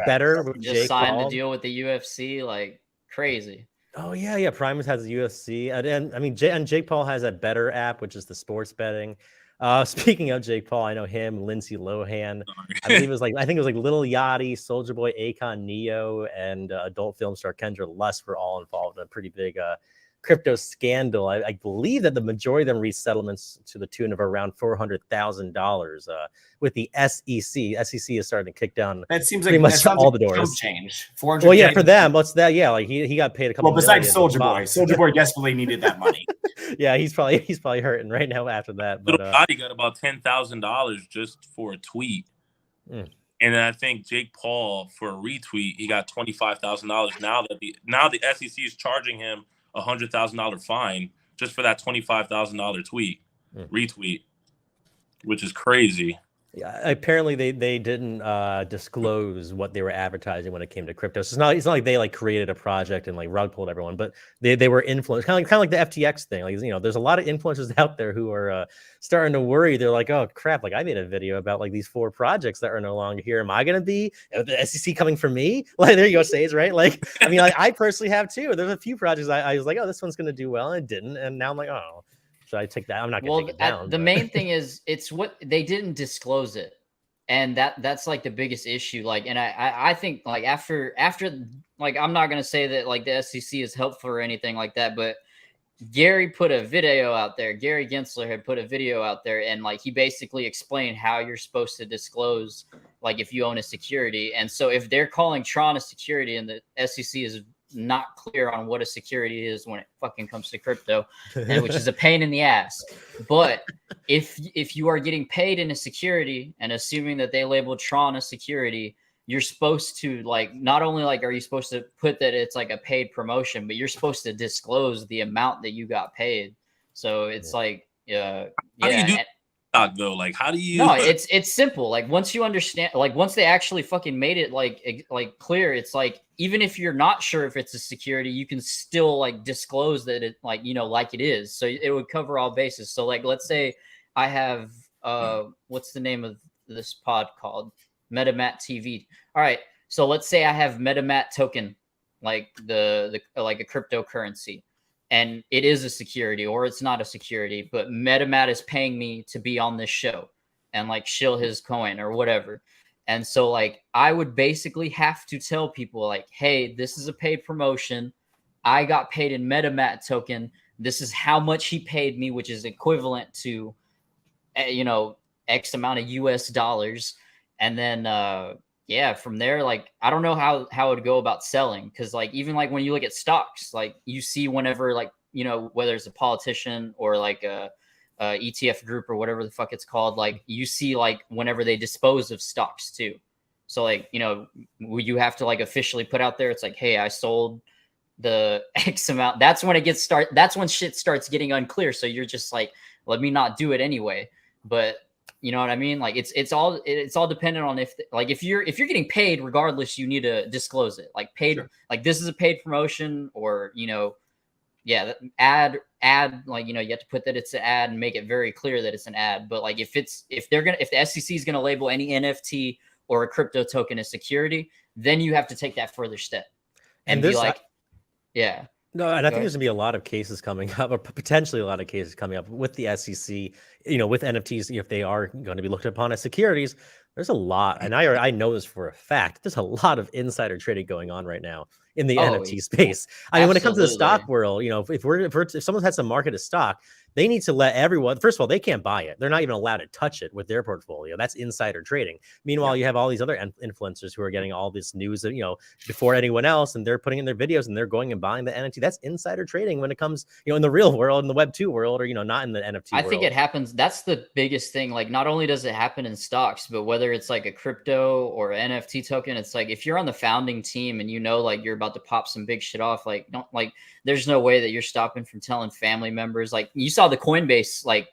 better. With just Jake signed Paul. a deal with the UFC, like crazy. Oh yeah. Prime has the UFC, and I mean, Jake Paul has that Better app, which is the sports betting. Speaking of Jake Paul, I know him, Lindsay Lohan. I think it was like Lil Yachty, Soulja Boy, Akon, Neo, and adult film star Kendra Lust were all involved in a pretty big crypto scandal. I believe that the majority of them reached settlements to the tune of around $400,000 with the SEC. SEC is starting to kick down. That seems pretty like much all the doors. Change. Well, yeah, for them, what's that? Yeah, like he got paid a couple. Well, besides Soulja Boy desperately needed that money. Yeah, he's probably hurting right now after that. But he got about $10,000 just for a tweet. And then I think Jake Paul, for a retweet, he got $25,000. Now the SEC is charging him $100,000 fine just for that $25,000 retweet, which is crazy. Yeah, apparently they didn't disclose what they were advertising when it came to crypto. So it's not like they like created a project and like rug pulled everyone, but they were influenced, kind of like the FTX thing. Like, you know, there's a lot of influencers out there who are starting to worry. They're like, oh crap, like I made a video about like these 4 projects that are no longer here. Am I gonna be the SEC coming for me? Like there you go, Sage, right? Like I mean, like, I personally have too. There's a few projects I was like, oh, this one's gonna do well, and it didn't, and now I'm like, oh. Should I take that? I'm not gonna take it down. The main thing is it's what they didn't disclose it, and that's like the biggest issue. Like, and I think like after like I'm not gonna say that like the SEC is helpful or anything like that, but Gary put a video out there. Gary Gensler had put a video out there, and like he basically explained how you're supposed to disclose like if you own a security. And so if they're calling Tron a security and the SEC is not clear on what a security is when it fucking comes to crypto, and which is a pain in the ass. But if you are getting paid in a security, and assuming that they labeled Tron a security, you're supposed to like, not only like are you supposed to put that it's like a paid promotion, but you're supposed to disclose the amount that you got paid. So it's like How do you do TikTok though? Like, how do you? No, it's simple. Like once you understand, like once they actually fucking made it like clear, it's like even if you're not sure if it's a security, you can still like disclose that it like, you know, like it is. So it would cover all bases. So like let's say I have what's the name of this pod called? MetaMat TV. All right. So let's say I have MetaMat token, like the like a cryptocurrency, and it is a security or it's not a security, but MetaMat is paying me to be on this show and like shill his coin or whatever. And so like I would basically have to tell people like, hey, this is a paid promotion. I got paid in MetaMat token. This is how much he paid me, which is equivalent to, you know, X amount of US dollars. And then, yeah, from there, like, I don't know how it would go about selling. Cause like, even like when you look at stocks, like you see whenever like, you know, whether it's a politician or like a ETF group or whatever the fuck it's called, like you see like whenever they dispose of stocks too. So like, you know, you have to like officially put out there, it's like, hey, I sold the X amount. That's when that's when shit starts getting unclear. So you're just like, let me not do it anyway. But you know what I mean? Like it's all dependent on if you're getting paid regardless, you need to disclose it. Like paid, sure. Like this is a paid promotion, or you know, yeah, ad, like, you know, you have to put that it's an ad and make it very clear that it's an ad. But like if the SEC is gonna label any NFT or a crypto token as security, then you have to take that further step and be like, yeah. No, and I think there's gonna be a lot of cases coming up, or potentially a lot of cases coming up with the SEC. You know, with NFTs, if they are going to be looked upon as securities, there's a lot, and I know this for a fact. There's a lot of insider trading going on right now in the NFT space. I mean, when it comes to the stock world, you know, if someone has to market a stock, they need to let everyone. First of all, they can't buy it. They're not even allowed to touch it with their portfolio. That's insider trading. Meanwhile, you have all these other influencers who are getting all this news, you know, before anyone else, and they're putting in their videos and they're going and buying the NFT. That's insider trading when it comes, you know, in the real world, in the Web 2 world, or you know, not in the NFT. I think it happens. That's the biggest thing. Like, not only does it happen in stocks, but whether it's like a crypto or an NFT token, it's like if you're on the founding team and you know, like you're about to pop some big shit off, like there's no way that you're stopping from telling family members. Like you saw the Coinbase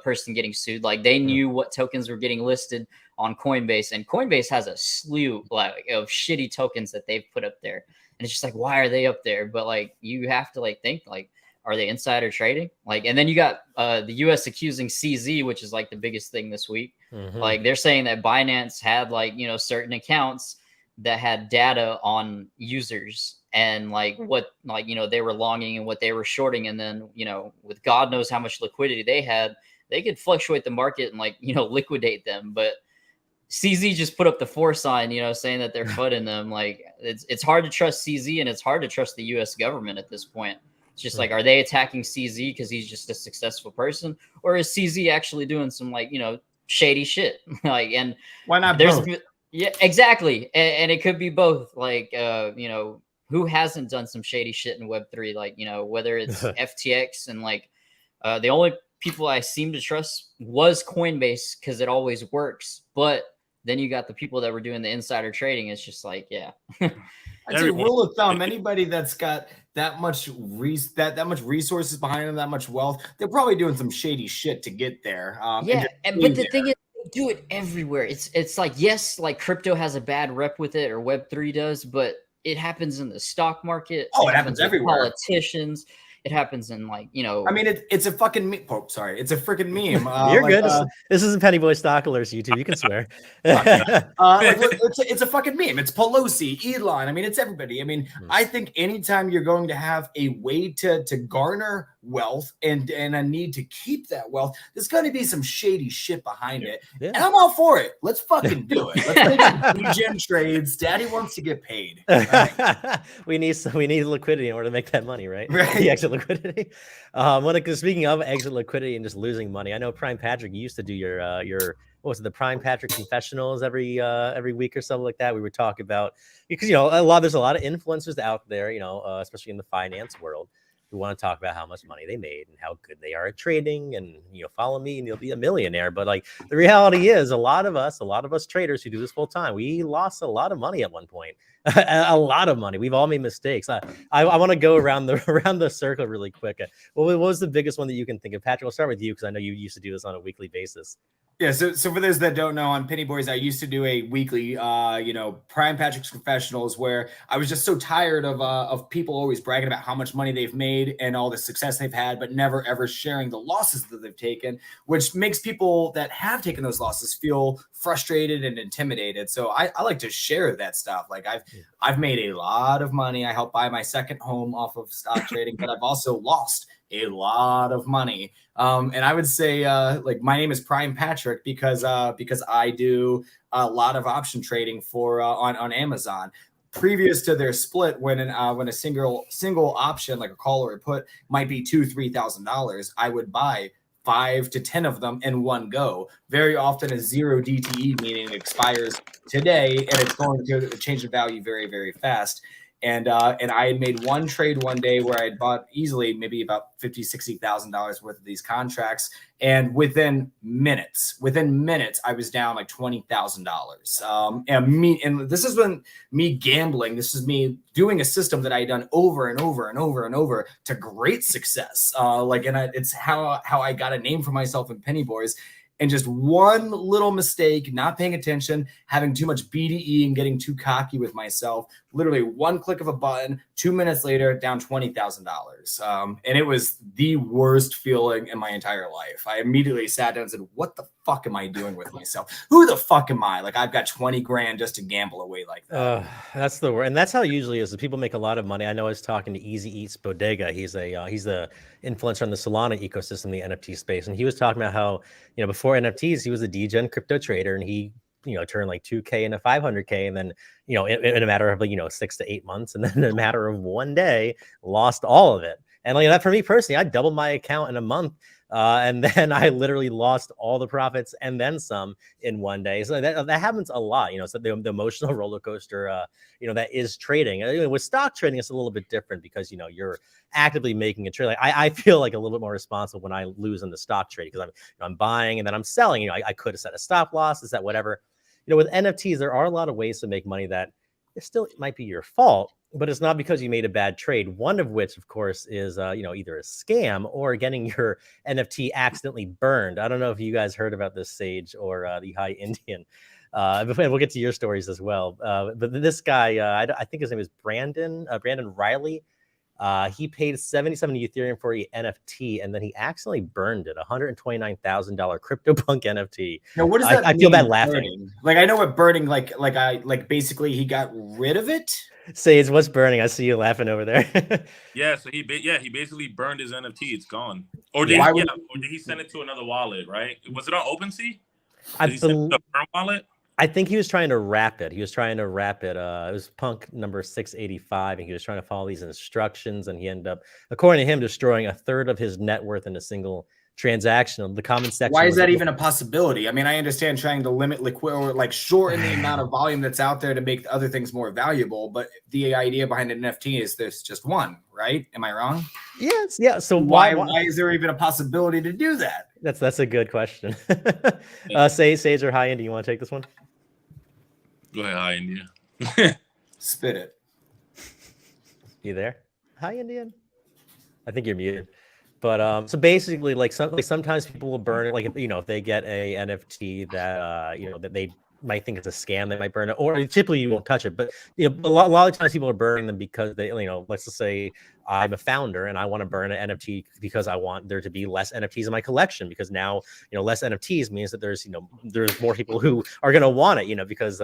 person getting sued. Like they knew what tokens were getting listed on Coinbase, and Coinbase has a slew of shitty tokens that they've put up there. And it's just like, why are they up there? But like you have to like think like, are they insider trading? Like, and then you got the US accusing CZ, which is like the biggest thing this week. Like they're saying that Binance had like, you know, certain accounts that had data on users and like what, like, you know, they were longing and what they were shorting. And then, you know, with God knows how much liquidity they had, they could fluctuate the market and like, you know, liquidate them. But CZ just put up the $4 sign, you know, saying that they're footing them. Like it's hard to trust CZ, and it's hard to trust the US government at this point. It's just like, are they attacking CZ because he's just a successful person, or is CZ actually doing some like, you know, shady shit? Like, and why not both? Yeah, exactly. And it could be both. Like, you know, who hasn't done some shady shit in Web3? Like, you know, whether it's FTX and like the only people I seem to trust was Coinbase because it always works. But then you got the people that were doing the insider trading. It's just like, yeah. I'd say rule of thumb, anybody that's got that much that much resources behind them, that much wealth, they're probably doing some shady shit to get there. But the thing is, they do it everywhere. It's like, yes, like crypto has a bad rep with it, or Web3 does, but it happens in the stock market. Oh, it happens with everywhere. Politicians. It happens in, like, you know. I mean, it's a fucking meme. Oh, sorry, it's a freaking meme. You're good. This isn't Penny Boy Stock Alerts YouTube. You can swear. It's a fucking meme. It's Pelosi, Elon. I mean, it's everybody. I mean, I think anytime you're going to have a way to garner wealth and a need to keep that wealth, there's going to be some shady shit behind it. Yeah. And I'm all for it. Let's fucking do it. Let's make some regen trades. Daddy wants to get paid. Right? we need liquidity in order to make that money, right? Right. The exit liquidity. Speaking of exit liquidity and just losing money, I know Prime Patrick, you used to do your what was it, the Prime Patrick confessionals every week or something like that. We would talk about, because there's a lot of influencers out there, especially in the finance world, who want to talk about how much money they made and how good they are at trading, and follow me and you'll be a millionaire. But like, the reality is, a lot of us traders who do this full time, we lost a lot of money at one point. A lot of money. We've all made mistakes. I want to go around the circle really quick. What was the biggest one that you can think of? Patrick, we'll start with you, because I know you used to do this on a weekly basis. Yeah, so for those that don't know, on Penny Boys, I used to do a weekly, Prime Patrick's Confessionals, where I was just so tired of people always bragging about how much money they've made and all the success they've had, but never ever sharing the losses that they've taken, which makes people that have taken those losses feel frustrated and intimidated. So I like to share that stuff. Like, I've made a lot of money. I helped buy my second home off of stock trading, but I've also lost a lot of money. And I would say, my name is Prime Patrick because I do a lot of option trading for on Amazon. Previous to their split, when a single option, like a call or a put, might be $2,000-$3,000, I would buy 5 to 10 of them in one go. Very often a 0 DTE, meaning it expires today and it's going to change in value very, very fast. And I had made one trade one day where I had bought easily maybe about $50,000-$60,000 worth of these contracts. And within minutes, I was down like $20,000. And this is when me gambling, this is me doing a system that I had done over and over and over and over to great success. It's how I got a name for myself in Penny Boys. And just one little mistake, not paying attention, having too much BDE and getting too cocky with myself. Literally one click of a button, 2 minutes later, down $20,000. And it was the worst feeling in my entire life. I immediately sat down and said, what the fuck am I doing with myself? Who the fuck am I? Like, I've got 20 grand just to gamble away like that. That's the word. And that's how it usually is. People make a lot of money. I know I was talking to Easy Eats Bodega. He's the influencer in the Solana ecosystem, the NFT space. And he was talking about how, before NFTs, he was a degen crypto trader, and he, turned like 2K into 500K. And then, in a matter of 6 to 8 months, and then in a matter of one day, lost all of it. And like that, for me personally, I doubled my account in a month. And then I literally lost all the profits and then some in one day. So that happens a lot, so the emotional roller coaster, that is trading. With stock trading, it's a little bit different because, you're actively making a trade. Like I feel like a little bit more responsible when I lose in the stock trade, because I'm buying and then I'm selling. I could have set a stop loss, is that whatever. With NFTs, there are a lot of ways to make money that it still might be your fault, but it's not because you made a bad trade. One of which, of course, is either a scam or getting your NFT accidentally burned. I don't know if you guys heard about this, Sage or the High Indian. We'll get to your stories as well. But this guy, I think his name is Brandon Riley. He paid 77 Ethereum for an NFT, and then he accidentally burned it. $129,000 CryptoPunk NFT. Now, what does that I mean? feel bad laughing. Burning? Like, I know what burning, basically he got rid of it. Sage, what's burning? I see you laughing over there. Yeah, so he basically burned his NFT. It's gone. Or did he send it to another wallet? Right? Was it on OpenSea? Did he send it to a burn wallet? I think he was trying to wrap it. It was Punk number 685, and he was trying to follow these instructions, and he ended up, according to him, destroying a third of his net worth in a single transaction. The comment section. Why is that even a possibility? I mean, I understand trying to limit liquidity, or like shorten the amount of volume that's out there to make other things more valuable. But the idea behind an NFT is there's just one, right? Am I wrong? Yes. Yeah. So why is there even a possibility to do that? That's a good question. Sage or High End, do you want to take this one? Go ahead, High Indian. Spit it. You there? Hi, Indian. I think you're muted. But so basically, like sometimes people will burn it. Like if they get a NFT that that they might think it's a scam, they might burn it. Or typically you won't touch it. But a lot of times people are burning them because they let's just say I'm a founder and I want to burn an NFT because I want there to be less NFTs in my collection, because now less NFTs means that there's more people who are going to want it, because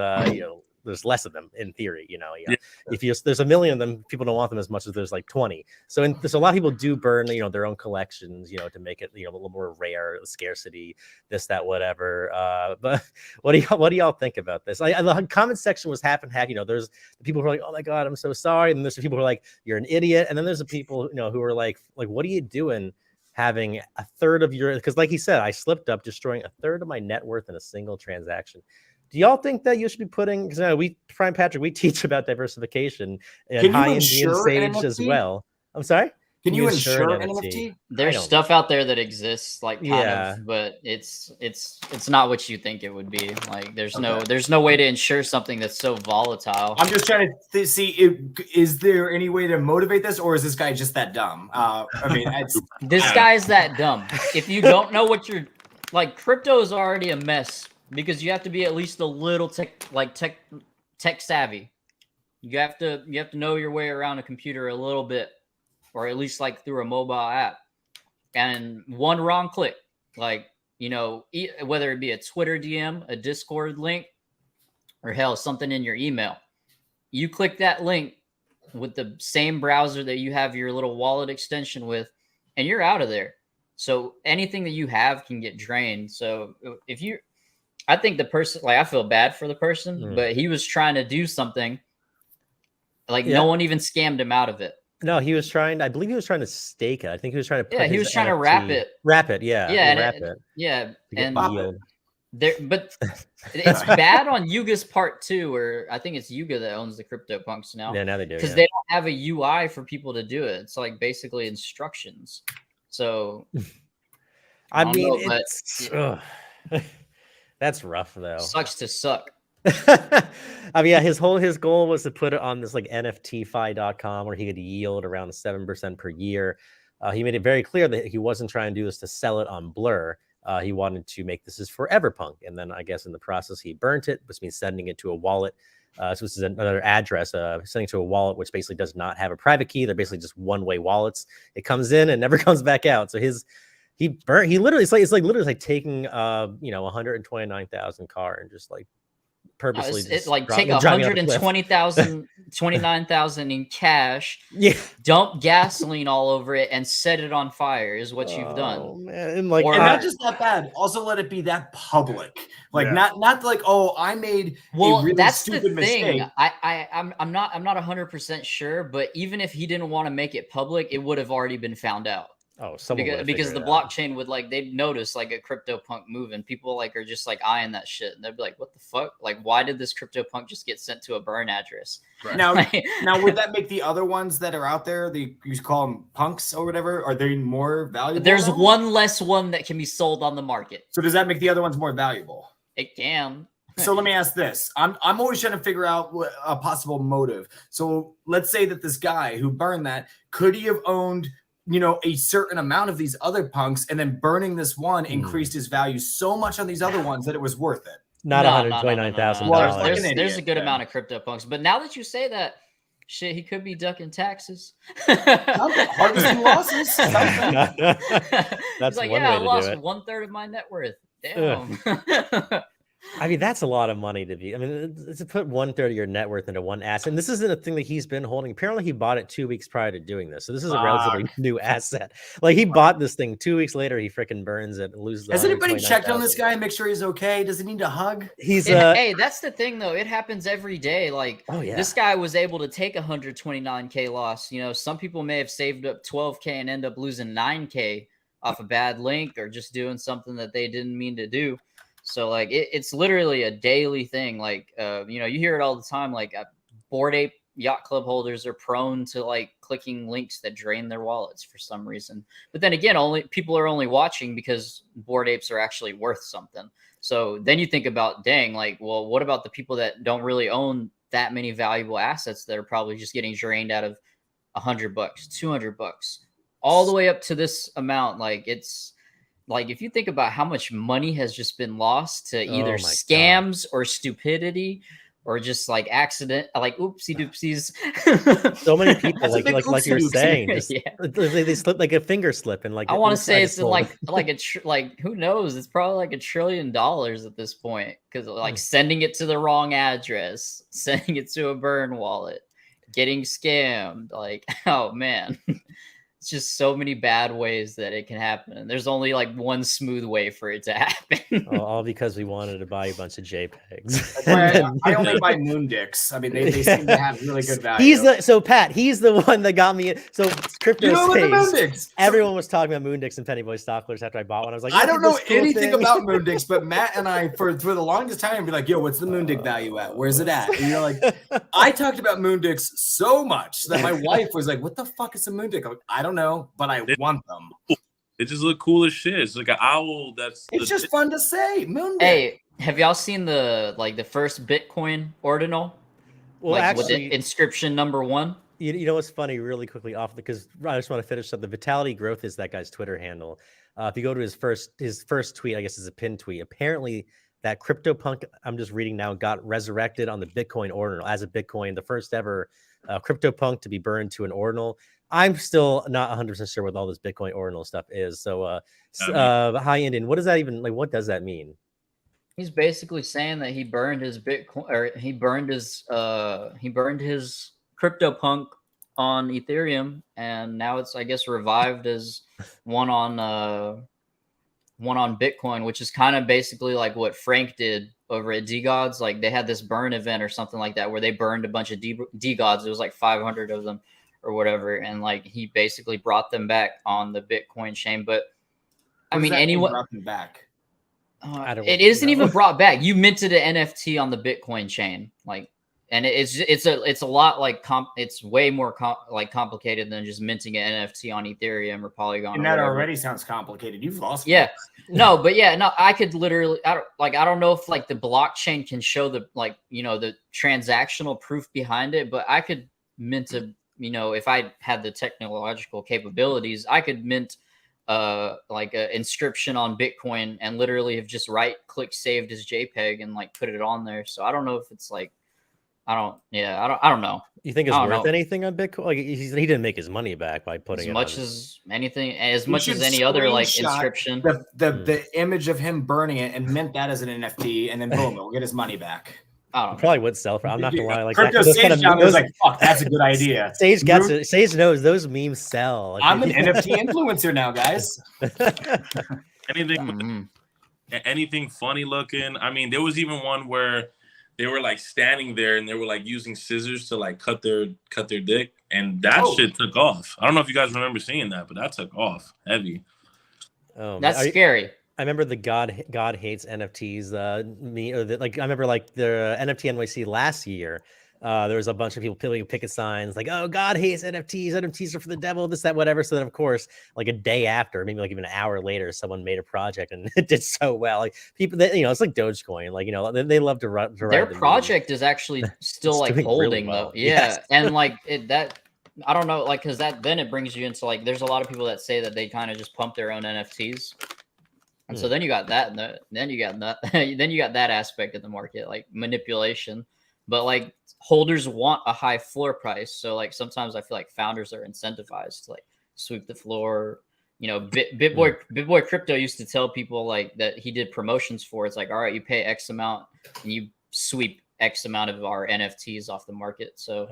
there's less of them in theory, Yeah. If there's a million of them, people don't want them as much as there's like 20. So a lot of people do burn, their own collections, to make it, a little more rare, scarcity, this, that, whatever. But what do y'all think about this? The comment section was half and half. There's the people who are like, oh my God, I'm so sorry. And there's the people who are like, you're an idiot. And then there's the people, who are like, what are you doing? Having a third of your, because like he said, I slipped up destroying a third of my net worth in a single transaction. Do y'all think that you should be putting? Because Prime Patrick, we teach about diversification and high Indian sage as well. I'm sorry. Can you insure an NFT? There's stuff out there that exists, like kind of, but it's not what you think it would be. Like there's no way to insure something that's so volatile. I'm just trying to see is there any way to motivate this, or is this guy just that dumb? This guy's that dumb. If you don't know what you're like, crypto is already a mess. Because you have to be at least a little tech savvy. You have to know your way around a computer a little bit, or at least like through a mobile app. And one wrong click, whether it be a Twitter DM, a Discord link, or hell, something in your email. You click that link with the same browser that you have your little wallet extension with, and you're out of there. So anything that you have can get drained. So I think the person, I feel bad for the person, but he was trying to do something. No one even scammed him out of it. No, I believe he was trying to stake it. I think he was trying to he was trying to wrap it. Wrap it, yeah. But it's bad on Yuga's part too, or I think it's Yuga that owns the CryptoPunks now. Yeah, now they do. Because they don't have a UI for people to do it. It's like basically instructions. So that's rough though. Sucks to suck. His goal was to put it on this like NFTfi.com where he could yield around 7% per year. He made it very clear that he wasn't trying to do this to sell it on Blur. He wanted to make this as Forever Punk, and then I guess in the process he burnt it, which means sending it to a wallet. So this is another address, sending to a wallet which basically does not have a private key. They're basically just one-way wallets. It comes in and never comes back out. So he literally it's like taking 129,000 car and just like purposely take 120,000 29,000 in cash, dump gasoline all over it and set it on fire is what you've done. Man. And not just that bad, also let it be that public, not like, oh, I made a really that's stupid the thing. mistake. I'm not 100% sure, but even if he didn't want to make it public, it would have already been found out. Oh, because the blockchain would they'd notice a CryptoPunk move, and people are just eyeing that shit, and they'd be like, what the fuck? Why did this CryptoPunk just get sent to a burn address? Right. Now would that make the other ones that are out there, you call them punks or whatever, are they more valuable? There's one less one that can be sold on the market. So does that make the other ones more valuable? It can. So let me ask this. I'm always trying to figure out a possible motive. So let's say that this guy who burned that, could he have owned a certain amount of these other punks, and then burning this one increased his value so much on these other ones that it was worth it? Not $129,000. There's a good amount of CryptoPunks, but now that you say that, shit, he could be ducking taxes. Harvesting losses. That's He's like, one way I to lost do it. 1/3 of my net worth. Damn. That's a lot of money to be. To put 1/3 of your net worth into one asset. And this isn't a thing that he's been holding. Apparently, he bought it 2 weeks prior to doing this. So this is a relatively new asset. He bought this thing 2 weeks later. He freaking burns it and loses. Has anybody checked on this guy and make sure he's okay? Does he need a hug? Hey, that's the thing though. It happens every day. This guy was able to take 129K loss. Some people may have saved up 12K and end up losing 9K off a bad link or just doing something that they didn't mean to do. So it's literally a daily thing. You hear it all the time. Bored Ape Yacht Club holders are prone to clicking links that drain their wallets for some reason. But then again, people are only watching because Bored Apes are actually worth something. So then you think about, dang, what about the people that don't really own that many valuable assets that are probably just getting drained out of $100, $200, all the way up to this amount. Like it's like if you think about how much money has just been lost to either Oh my scams or stupidity or just like accident, like oopsie doopsies. So many people, That's a big like you're oopsie-doopsie. saying, just Yeah. they slip like a finger slip, and like I want to oops, say just it's pulled. like who knows? It's probably like $1 trillion at this point because like Hmm. sending it to the wrong address, sending it to a burn wallet, getting scammed. Like oh man, it's just so many bad ways that it can happen. And there's only like one smooth way for it to happen. all because we wanted to buy a bunch of JPEGs. That's why And then- I only buy moon dicks. I mean, they seem to have really good value. Pat. He's the one that got me. So crypto you know what the moon space. dicks? Everyone was talking about moon dicks and penny boy stocklers after I bought one. I was like, I "Look don't at know this cool anything thing." about moon dicks, but Matt and I, for the longest time, be like, "Yo, what's the moon dick value at? Where's it at?" And you're like, I talked about moon dicks so much that my wife was like, "What the fuck is a moon dick?" I'm like, I don't know, but I want them. It just look cool as shit. It's like an owl. That's It's just fun to say, moon dick. Hey, have y'all seen the first Bitcoin ordinal? Well, like with actually, the inscription #1? you know what's funny, really quickly off because I just want to finish up. The Vitality Growth is that guy's Twitter handle. If you go to his first tweet, I guess is a pinned tweet. Apparently, that CryptoPunk I'm just reading now got resurrected on the Bitcoin ordinal as a Bitcoin, the first ever CryptoPunk to be burned to an ordinal. I'm still not 100% sure what all this Bitcoin ordinal stuff is. So, High Indian, what does that even like? What does that mean? He's basically saying that he burned his Bitcoin, or he burned his CryptoPunk on Ethereum, and now it's I guess revived as one on Bitcoin, which is kind of basically like what Frank did over at DGods. Like they had this burn event or something like that where they burned a bunch of DGods. It was like 500 of them or whatever, and like he basically brought them back on the Bitcoin chain. But I mean, anyone brought them back. it isn't even brought back. You minted an NFT on the Bitcoin chain, like, and it's a lot like it's way more complicated than just minting an NFT on Ethereum or Polygon. And that already sounds complicated. You've lost. Yeah, no, but yeah, no, I could literally, I don't know if like the blockchain can show the the transactional proof behind it, but I could mint a if I had the technological capabilities, I could mint like an inscription on Bitcoin and literally have just click saved as JPEG and like put it on there. So I don't know if it's like I don't know. You think it's worth anything on Bitcoin? Like he didn't make his money back by putting as it much on as anything, as much as any other like inscription. The image of him burning it and mint that as an NFT, and then boom, he'll get his money back. I don't know. Probably would sell for. I'm not gonna lie. Like Crypto Sage was like, "Fuck, that's a good idea." Sage gets it. Sage knows those memes sell. Like, I'm an NFT influencer now, guys. Anything funny looking. I mean, there was even one where they were like standing there and they were like using scissors to like cut their dick, and that shit took off. I don't know if you guys remember seeing that, but that took off heavy. That's scary. I remember the God hates NFTs. I remember like the NFT NYC last year. There was a bunch of people putting picket signs like, "Oh, God hates NFTs. NFTs are for the devil." This, that, whatever. So then, of course, like a day after, maybe like even an hour later, someone made a project and it did so well. Like people, it's like Dogecoin. Like they love to run. Their project is actually still like holding though. Yeah, yes. And like that. I don't know, like because then it brings you into like there's a lot of people that say that they kind of just pump their own NFTs. And so then you got that, and then you got that aspect of the market, like manipulation. But like holders want a high floor price, so like sometimes I feel like founders are incentivized to like sweep the floor. BitBoy Crypto used to tell people like that he did promotions for. It's like, all right, you pay X amount and you sweep X amount of our NFTs off the market. So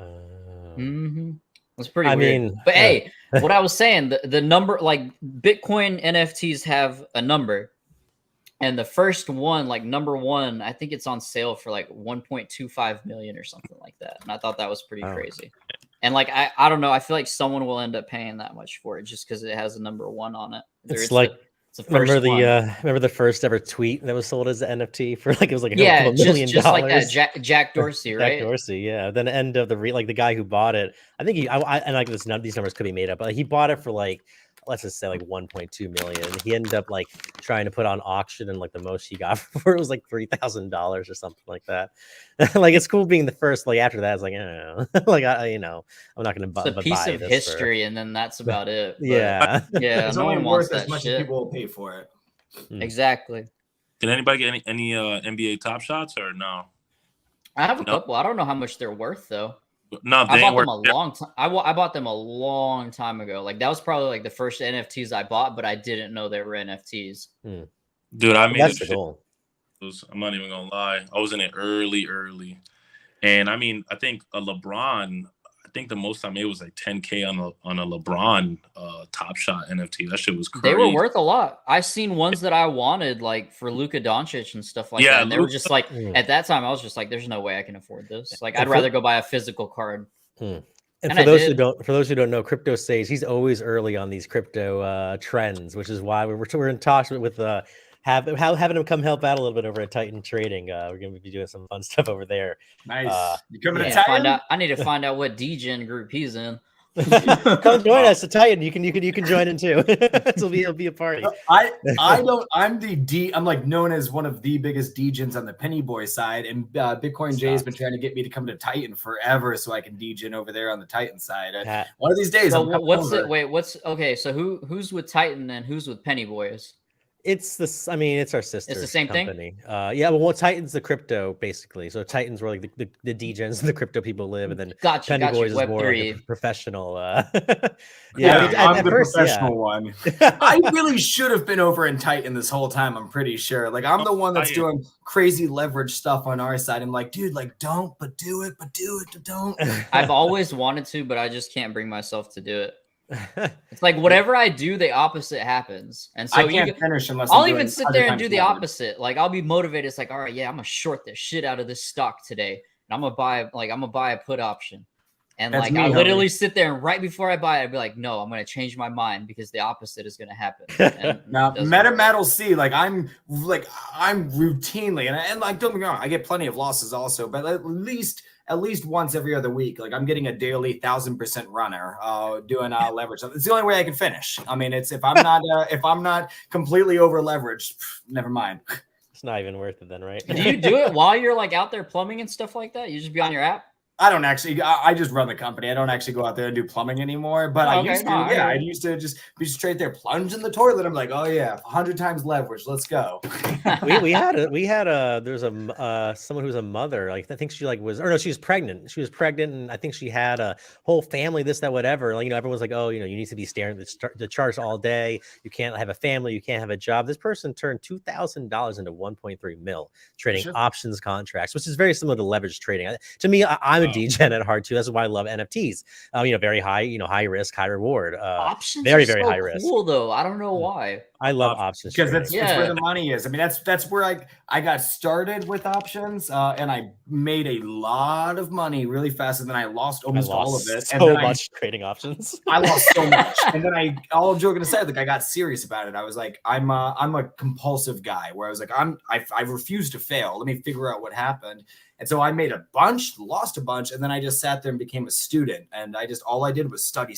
it's pretty weird. Mean, but hey, what I was saying, the number, like Bitcoin NFTs have a number, and the first one, like #1, I think it's on sale for like 1.25 million or something like that. And I thought that was pretty crazy. And like I don't know, I feel like someone will end up paying that much for it just because it has a #1 on it. It's like remember the first ever tweet that was sold as an NFT for like it was like $1 million. Just like that Jack Dorsey, right? Jack Dorsey, yeah. Then the end of the guy who bought it, I think and like these numbers could be made up, but he bought it for like let's just say like 1.2 million. He ended up like trying to put on auction, and like the most he got for it was like $3,000 or something like that. Like it's cool being the first. Like after that, it's like, I don't know. Like I'm not gonna buy. It's a piece of history, and then that's about it. But, Yeah, yeah. It's No only one wants worth as that much shit. as people will pay for it. Exactly. Did anybody get any NBA Top Shots or no? I have a No. couple. I don't know how much they're worth though. No, I they bought ain't them worth. a long time. I bought them a long time ago. Like that was probably like the first NFTs I bought, but I didn't know they were NFTs. Dude, I made that's a the goal. I'm not even gonna lie. I was in it early, and I mean, I think a LeBron. I think the most I made was like 10K on a LeBron Top Shot NFT. That shit was crazy. They were worth a lot. I've seen ones that I wanted, like for Luka Doncic and stuff like Yeah, that. And they were Luka- just like, at that time, I was just like, "There's no way I can afford this. Like, And I'd for- rather go buy a physical card." And And for I those who did. don't know, Crypto Sage, he's always early on these crypto trends, which is why we're in talks with having him come help out a little bit over at Titan Trading. We're gonna be doing some fun stuff over there. Nice. You coming yeah. to Find Titan? out. I need to find out what DGen group he's in. Come join us at Titan. You can join in too. It'll be a party. I'm like known as one of the biggest degens on the Penny Boy side, and Bitcoin Jay has been trying to get me to come to Titan forever so I can degen over there on the Titan side. And one of these days, So I'm coming what's over. it? Wait, what's okay? So who's with Titan and who's with Penny Boys? It's this. I mean, it's our sister. It's the same thing? company. Yeah, well, Titan's the crypto basically. So Titan's where like the degens, the crypto people live, and then Gotcha, Penny gotcha. Boys is Web more three. like a professional. Yeah, I mean, I'm at the first, professional one. I really should have been over in Titan this whole time. I'm pretty sure. Like I'm the one that's doing crazy leverage stuff on our side. I'm like, dude, like don't, but do it, but don't. I've always wanted to, but I just can't bring myself to do it. It's like whatever I do, the opposite happens, and so I can't finish unless I'll I'm even doing sit 100 there and times do the leverage. opposite. Like I'll be motivated. It's like, all right, yeah, I'm gonna short the shit out of this stock today, and I'm gonna buy a put option. And That's like me, I homie. literally sit there and right before I buy it, I'd be like, no, I'm gonna change my mind because the opposite is gonna happen. And Now, it doesn't work. MetaMat will see. Like I'm routinely, and like don't get me wrong, I get plenty of losses also, but at least once every other week, like I'm getting a daily 1,000% runner, doing leverage. It's the only way I can finish. I mean, it's if I'm not completely over leveraged, never mind. It's not even worth it then, right? Do you do it while you're like out there plumbing and stuff like that? You just be on your app? I don't actually. I just run the company. I don't actually go out there and do plumbing anymore. But I Okay, used to. no, I Yeah, I hear you. used to just be straight there, plunge in the toilet. I'm like, oh yeah, 100 times leverage. Let's go. we had there's a someone who's a mother, like I think she like was, or no, she was pregnant, and I think she had a whole family, this, that, whatever. Like, everyone's like, oh, you need to be staring at the charts all day, you can't have a family, you can't have a job. This person turned $2,000 into 1.3 mil trading options contracts, which is very similar to leverage trading. To me, I'm a degen at heart too. That's why I love NFTs. Very high, high risk, high reward. Options very, are very so high risk. cool though. I don't know why. I love options Because trading. that's where the money is. I mean, that's where I got started with options, and I made a lot of money really fast, and then I lost almost all of it. So and then much trading options. I lost so much, and then all joking aside, like I got serious about it. I was like, I'm a compulsive guy, where I was like, I refuse to fail. Let me figure out what happened. And so I made a bunch, lost a bunch, and then I just sat there and became a student. And all I did was study.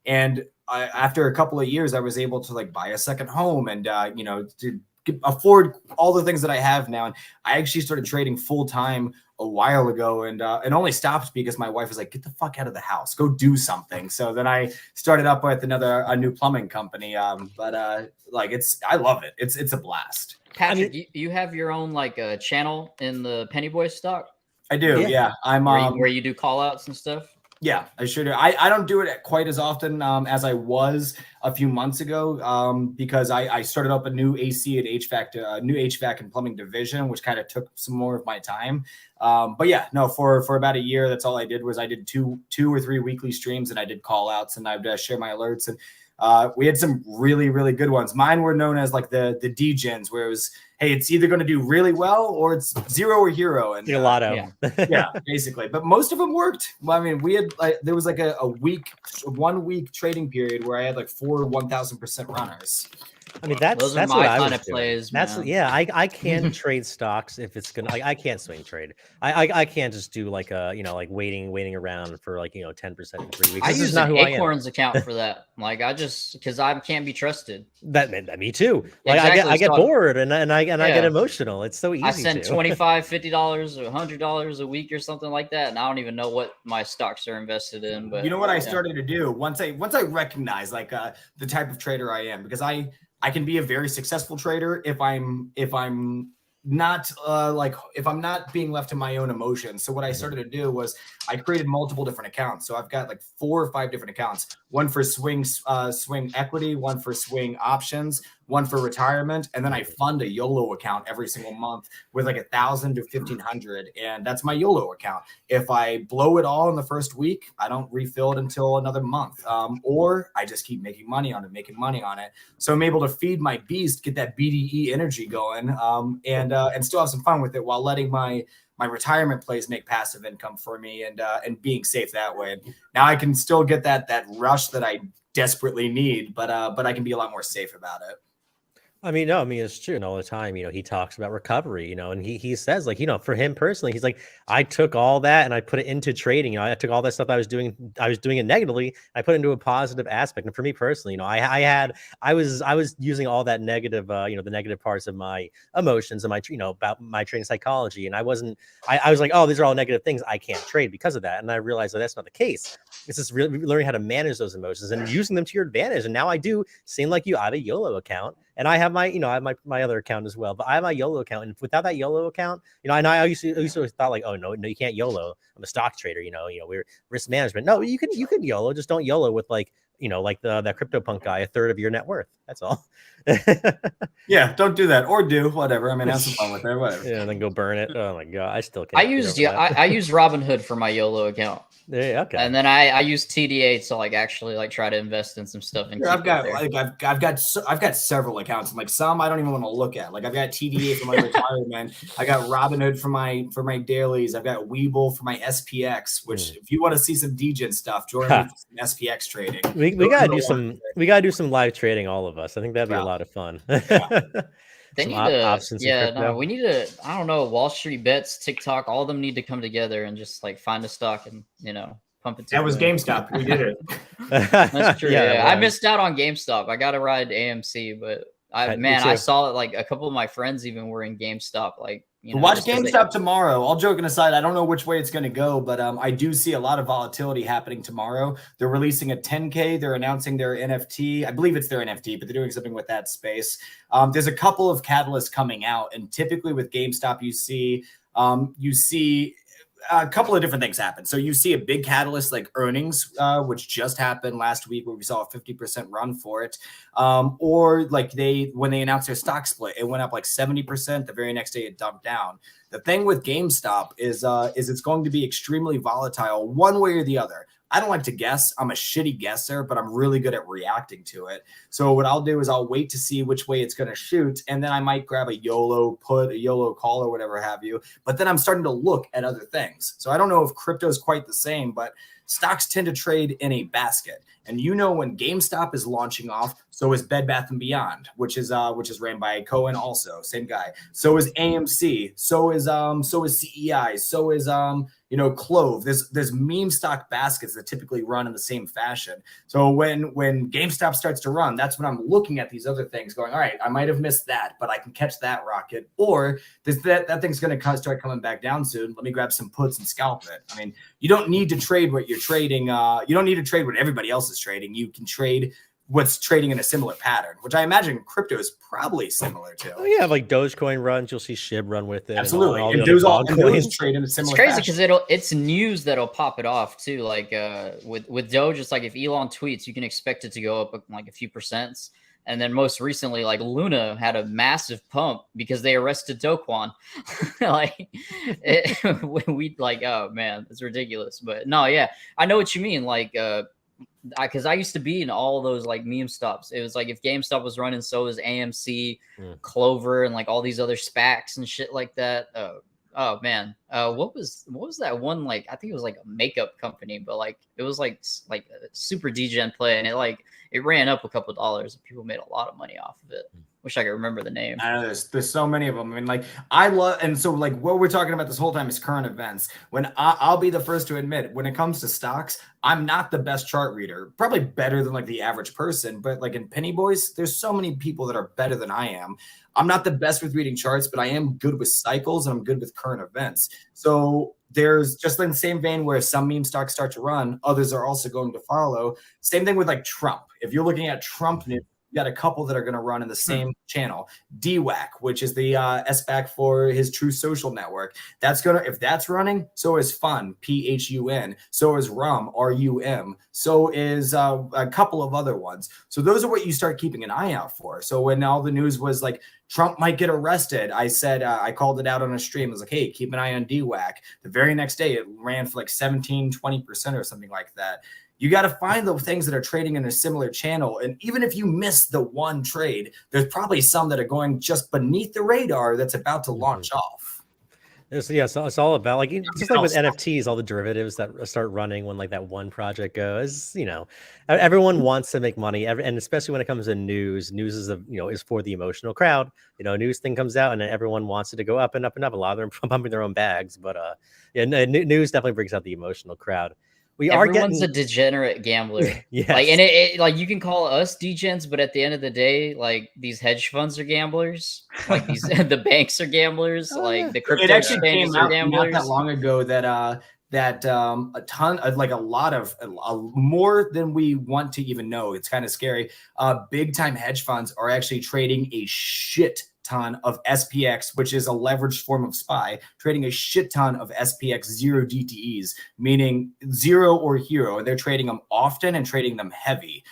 And after a couple of years, I was able to like buy a second home and to afford all the things that I have now. And I actually started trading full time a while ago, and only stopped because my wife was like, "Get the fuck out of the house, go do something." So then I started up with a new plumbing company. I love it. It's a blast. Patrick, you have your own like channel in the Penny Boy stock? I do, yeah. I'm where you do call outs and stuff? Yeah, I sure do. I don't do it quite as often as I was a few months ago, because I started up a new AC and HVAC, new HVAC and plumbing division, which kind of took some more of my time. But yeah, no, for about a year, that's all I did was I did two or three weekly streams, and I did call outs, and I'd share my alerts, and we had some really, really good ones. Mine were known as like the degens, where it was, hey, it's either going to do really well or it's zero or hero. And lotto. Yeah, basically. But most of them worked. Well, I mean, we had there was like a 1 week trading period where I had like 4 1,000% runners. I mean, that's Those are what I my was kind of doing. plays. That's man. yeah. I can trade stocks if it's gonna. I can't swing trade. I can't just do like like waiting around for 10% in 3 weeks. I This use is not an who I am. Acorns account for that. Like I just because I can't be trusted. That me too. Like Exactly, I get so bored and I get Yeah. emotional. It's so easy. I send to. $25, $50, or $100 a week or something like that, and I don't even know what my stocks are invested in. But You know what I yeah. started to do once I recognize like the type of trader I am, because I can be a very successful trader if I'm not like if I'm not being left to my own emotions. So what I started to do was I created multiple different accounts. So I've got like 4 or 5 different accounts. One for swing equity, one for swing options, one for retirement, and then I fund a YOLO account every single month with like 1,000 to 1,500, and that's my YOLO account. If I blow it all in the first week, I don't refill it until another month, or I just keep making money on it. So I'm able to feed my beast, get that BDE energy going, and still have some fun with it while letting my retirement plays make passive income for me, and being safe that way. Now I can still get that rush that I desperately need, but I can be a lot more safe about it. I mean, no, I mean, it's true. And all the time, he talks about recovery, and he says like, for him personally, he's like, I took all that and I put it into trading. I took all that stuff I was doing it negatively. I put it into a positive aspect. And for me personally, I was using all that negative, the negative parts of my emotions and my, about my trading psychology. And I was like, oh, these are all negative things. I can't trade because of that. And I realized that that's not the case. It's just really learning how to manage those emotions and using them to your advantage. And now I do, same like you, I have a YOLO account. And I have my other account as well, but I have my YOLO account. And without that YOLO account, and I used to thought like, oh no, you can't YOLO. I'm a stock trader. We're risk management. No, you can YOLO. Just don't YOLO with like that CryptoPunk guy, 1/3 of your net worth. That's all. Yeah, don't do that, or do whatever. I mean, have some fun with it, whatever. Yeah, and then go burn it. Oh my god, I still can't. I used Robinhood for my YOLO account. Yeah, okay. And then I use TDA to like actually like try to invest in some stuff. And I've got several accounts, and like some I don't even want to look at. Like I've got TDA for my retirement. I got Robinhood for my dailies. I've got Webull for my SPX. Which if you want to see some DGen stuff, join me for some SPX trading. We gotta do some live trading, all of us. I think that'd be a lot of fun. Yeah. They need we need to, I don't know, Wall Street Bets, TikTok, all of them need to come together and just like find a stock and, pump it. That was GameStop. We did it. That's true. Yeah. I missed out on GameStop. I got to ride AMC, but I saw it like a couple of my friends even were in GameStop. Like, watch GameStop tomorrow. All joking aside, I don't know which way it's going to go, but I do see a lot of volatility happening tomorrow. They're releasing a 10K. They're announcing their NFT. I believe it's their NFT, but they're doing something with that space. There's a couple of catalysts coming out, and typically with GameStop, you see a couple of different things happen. So you see a big catalyst like earnings, which just happened last week, where we saw a 50% run for it. Or like when they announced their stock split, it went up like 70%. The very next day it dumped down. The thing with GameStop is it's going to be extremely volatile one way or the other. I don't like to guess. I'm a shitty guesser, but I'm really good at reacting to it. So what I'll do is I'll wait to see which way it's going to shoot, and then I might grab a YOLO put, a YOLO call, or whatever have you. But then I'm starting to look at other things. So I don't know if crypto is quite the same, but stocks tend to trade in a basket. And when GameStop is launching off, so is Bed Bath & Beyond, which is ran by Cohen, also same guy. So is AMC. So is CEI. So is Clove. There's meme stock baskets that typically run in the same fashion. So when GameStop starts to run, that's when I'm looking at these other things, going, all right, I might have missed that, but I can catch that rocket. Or that thing's going to start coming back down soon. Let me grab some puts and scalp it. I mean, you don't need to trade what you're trading. You don't need to trade what everybody else is trading. You can trade what's trading in a similar pattern, which I imagine crypto is probably similar to. Oh yeah, like Dogecoin runs, you'll see SHIB run with it. Absolutely, and those trade in a similar. It's crazy because it's news that'll pop it off too. Like with Doge, it's like if Elon tweets, you can expect it to go up like a few percents. And then most recently, like Luna had a massive pump because they arrested Do Kwon. Oh man, it's ridiculous. But no, yeah, I know what you mean. Like, because I used to be in all those like meme stops. It was like if GameStop was running, so was AMC, Clover, and like all these other SPACs and shit like that. Oh man, what was that one, like I think it was like a makeup company, but like it was like a super DGen play, and it ran up a couple of dollars and people made a lot of money off of it. Wish I could remember the name. I know there's so many of them. I mean, like I love, and so like what we're talking about this whole time is current events. When I'll be the first to admit, when it comes to stocks, I'm not the best chart reader. Probably better than like the average person, but like in Penny Boys, there's so many people that are better than I am. I'm not the best with reading charts, but I am good with cycles and I'm good with current events. So there's just in the same vein where some meme stocks start to run, others are also going to follow. Same thing with like Trump. If you're looking at Trump news, you got a couple that are going to run in the same channel. DWAC, which is the SBAC for his True Social Network. That's going to, if that's running, so is Fun, PHUN. So is RUM, RUM. So is a couple of other ones. So those are what you start keeping an eye out for. So when all the news was like, Trump might get arrested, I said, I called it out on a stream. I was like, hey, keep an eye on DWAC. The very next day, it ran for like 17, 20% or something like that. You got to find the things that are trading in a similar channel. And even if you miss the one trade, there's probably some that are going just beneath the radar that's about to launch off. It's all about like just like with NFTs, all the derivatives that start running when like that one project goes. Everyone wants to make money, and especially when it comes to news. News is is for the emotional crowd. News thing comes out, and then everyone wants it to go up and up and up. A lot of them are pumping their own bags, but news definitely brings out the emotional crowd. Everyone's a degenerate gambler. Yes. Like, and it like you can call us degens, but at the end of the day, like these hedge funds are gamblers. Like these the banks are gamblers. Like the crypto It actually exchanges came are out gamblers. not that long ago that a ton of like a lot of more than we want to even know. It's kind of scary. Big time hedge funds are actually trading a shit ton of SPX, which is a leveraged form of SPY, trading a shit ton of SPX 0 DTEs, meaning zero or hero. And they're trading them often and trading them heavy,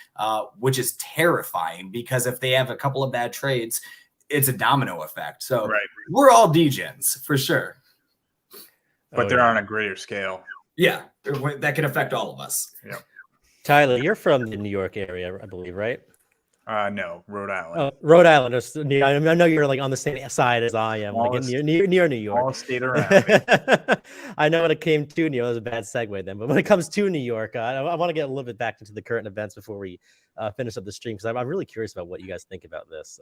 which is terrifying because if they have a couple of bad trades, it's a domino effect. So we're all degens for sure. But they're on a greater scale. Yeah, that can affect all of us. Yeah. Tyler, you're from the New York area, I believe, right? No, Rhode Island. Oh, Rhode Island. I know you're like on the same side as I am, like near New York. All state around. I know when it came to that was a bad segue then, but when it comes to New York, I want to get a little bit back into the current events before we finish up the stream because I'm really curious about what you guys think about this.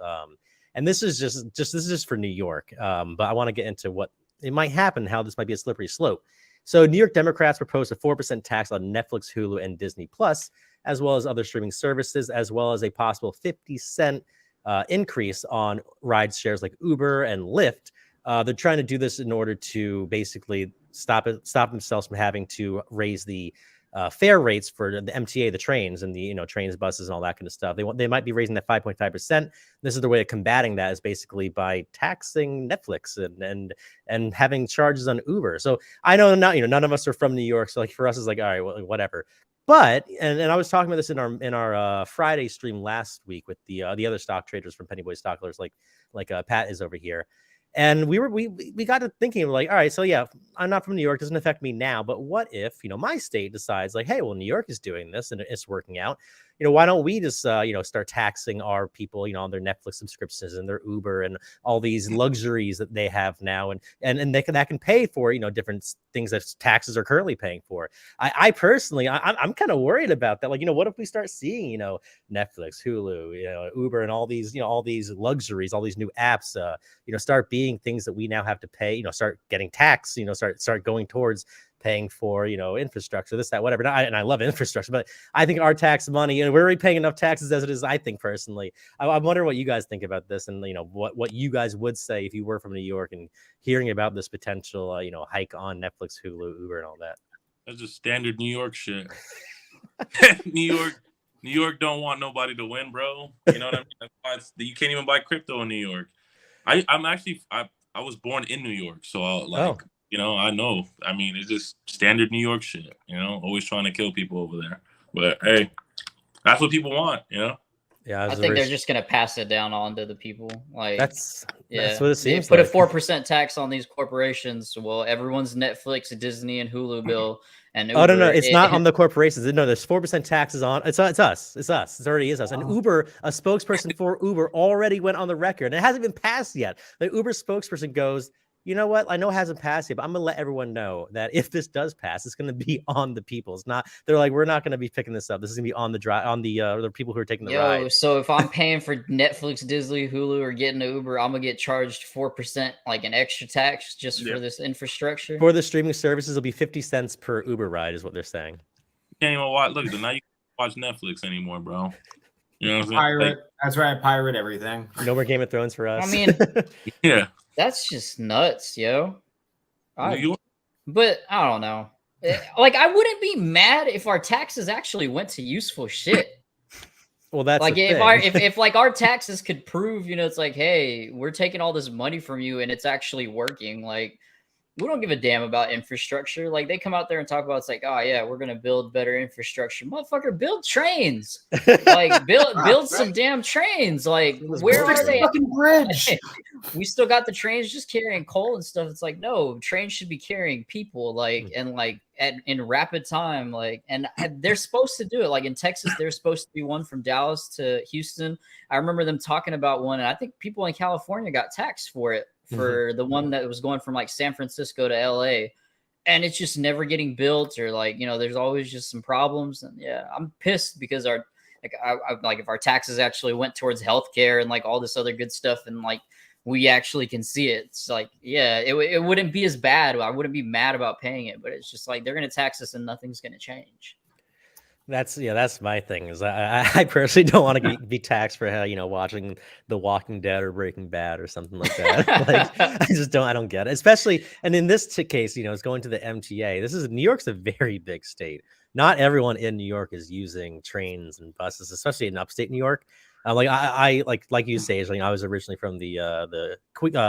And this is just for New York, but I want to get into what it might happen, how this might be a slippery slope. So New York Democrats proposed a 4% tax on Netflix, Hulu, and Disney Plus, as well as other streaming services, as well as a possible 50-cent increase on ride shares like Uber and Lyft. They're trying to do this in order to basically stop themselves from having to raise the fare rates for the MTA, the trains, and the trains, buses, and all that kind of stuff. They might be raising that 5.5%. This is the way of combating that is basically by taxing Netflix and having charges on Uber. So I know none of us are from New York, so like for us it's like all right, well, whatever. But and I was talking about this in our Friday stream last week with the other stock traders from Penny Boy Stock Alerts, like Pat is over here. And we got to thinking like, all right, so yeah, I'm not from New York, doesn't affect me now, but what if my state decides like, hey, well, New York is doing this and it's working out. Why don't we just start taxing our people on their Netflix subscriptions and their Uber and all these luxuries that they have now, and that can pay for different things that taxes are currently paying for. I personally, I'm kind of worried about that. Like what if we start seeing Netflix, Hulu, Uber, and all these luxuries, all these new apps, start being things that we now have to pay, start getting taxed, start going towards paying for infrastructure, this, that, whatever. And I love infrastructure, but I think our tax money, we're already paying enough taxes as it is. I think personally, I wonder what you guys think about this, and what you guys would say if you were from New York and hearing about this potential hike on Netflix, Hulu, Uber, and all that. That's just standard New York shit. New York don't want nobody to win, bro. You know what I mean? That's why you can't even buy crypto in New York. I was born in New York, so I know. I mean, it's just standard New York shit, always trying to kill people over there. But hey, that's what people want, Yeah, I think they're just going to pass it down onto the people. Like that's what it seems like. Put a 4% tax on these corporations. Well, everyone's Netflix, Disney, and Hulu bill. And Uber, no, it's not on the corporations. No, there's 4% taxes on it's us. It's us. It already is us. And Uber, a spokesperson for Uber, already went on the record. And it hasn't been passed yet. The Uber spokesperson goes, you know what? I know it hasn't passed yet, but I'm gonna let everyone know that if this does pass, it's gonna be on the people. It's not. They're like, we're not gonna be picking this up. This is gonna be on the people who are taking the ride. So if I'm paying for Netflix, Disney, Hulu, or getting an Uber, I'm gonna get charged 4%, like an extra tax, just for this infrastructure. For the streaming services, it'll be 50 cents per Uber ride, is what they're saying. You can't even watch. Look, now you can't watch Netflix anymore, bro. You know what I'm saying? Pirate. That's right. Pirate everything. No more Game of Thrones for us. I mean, Yeah. that's just nuts, yo. You- But I don't know. Like, I wouldn't be mad if our taxes actually went to useful shit. Well, that's Like, the if like our taxes could prove, it's like, hey, we're taking all this money from you and it's actually working. Like, we don't give a damn about infrastructure. Like, they come out there and talk about, it's like, oh yeah, we're gonna build better infrastructure. Motherfucker, build trains. Like, build some damn trains. Like, where are they? Fucking bridge. We still got the trains just carrying coal and stuff. It's like, no, trains should be carrying people, like, and like in rapid time, like, and they're supposed to do it. Like in Texas, there's supposed to be one from Dallas to Houston. I remember them talking about one, and I think people in California got taxed for it, for the one that was going from like San Francisco to LA. And it's just never getting built, or like, there's always just some problems. And yeah, I'm pissed because I like if our taxes actually went towards healthcare and like all this other good stuff, and like we actually can see it. It's like, yeah, it wouldn't be as bad. I wouldn't be mad about paying it, but it's just like they're going to tax us and nothing's going to change. That's my thing. Is I personally don't want to be taxed for watching The Walking Dead or Breaking Bad or something like that. Like, I don't get it. Especially, and in this case, it's going to the MTA. New York's a very big state. Not everyone in New York is using trains and buses, especially in upstate New York. Like I like you say, I was originally from the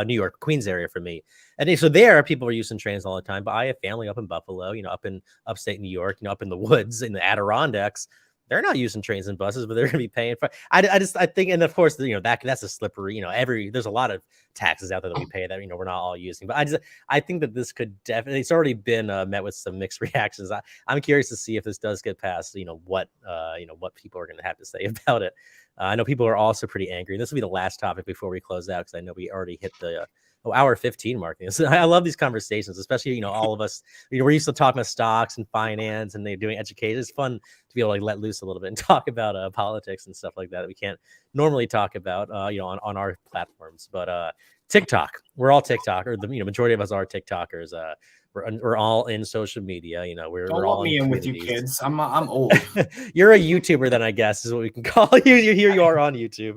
New York, Queens area for me, and so there people are using trains all the time. But I have family up in Buffalo, up in upstate New York, up in the woods in the Adirondacks. They're not using trains and buses, but they're going to be paying for. I think, and of course, that's a slippery. There's a lot of taxes out there that we pay that we're not all using. But I think that this could definitely. It's already been met with some mixed reactions. I'm curious to see if this does get passed. What people are going to have to say about it. I know people are also pretty angry. This will be the last topic before we close out, because I know we already hit the hour 15 mark. So I love these conversations, especially, all of us, we're used to talking about stocks and finance and they're doing education. It's fun to be able to let loose a little bit and talk about politics and stuff like that we can't normally talk about, on our platforms. But TikTok, we're all TikTok, or the majority of us are TikTokers. We're all in social media. We're all in with you kids. I'm old. You're a YouTuber, then, I guess, is what we can call you. Here you are on YouTube.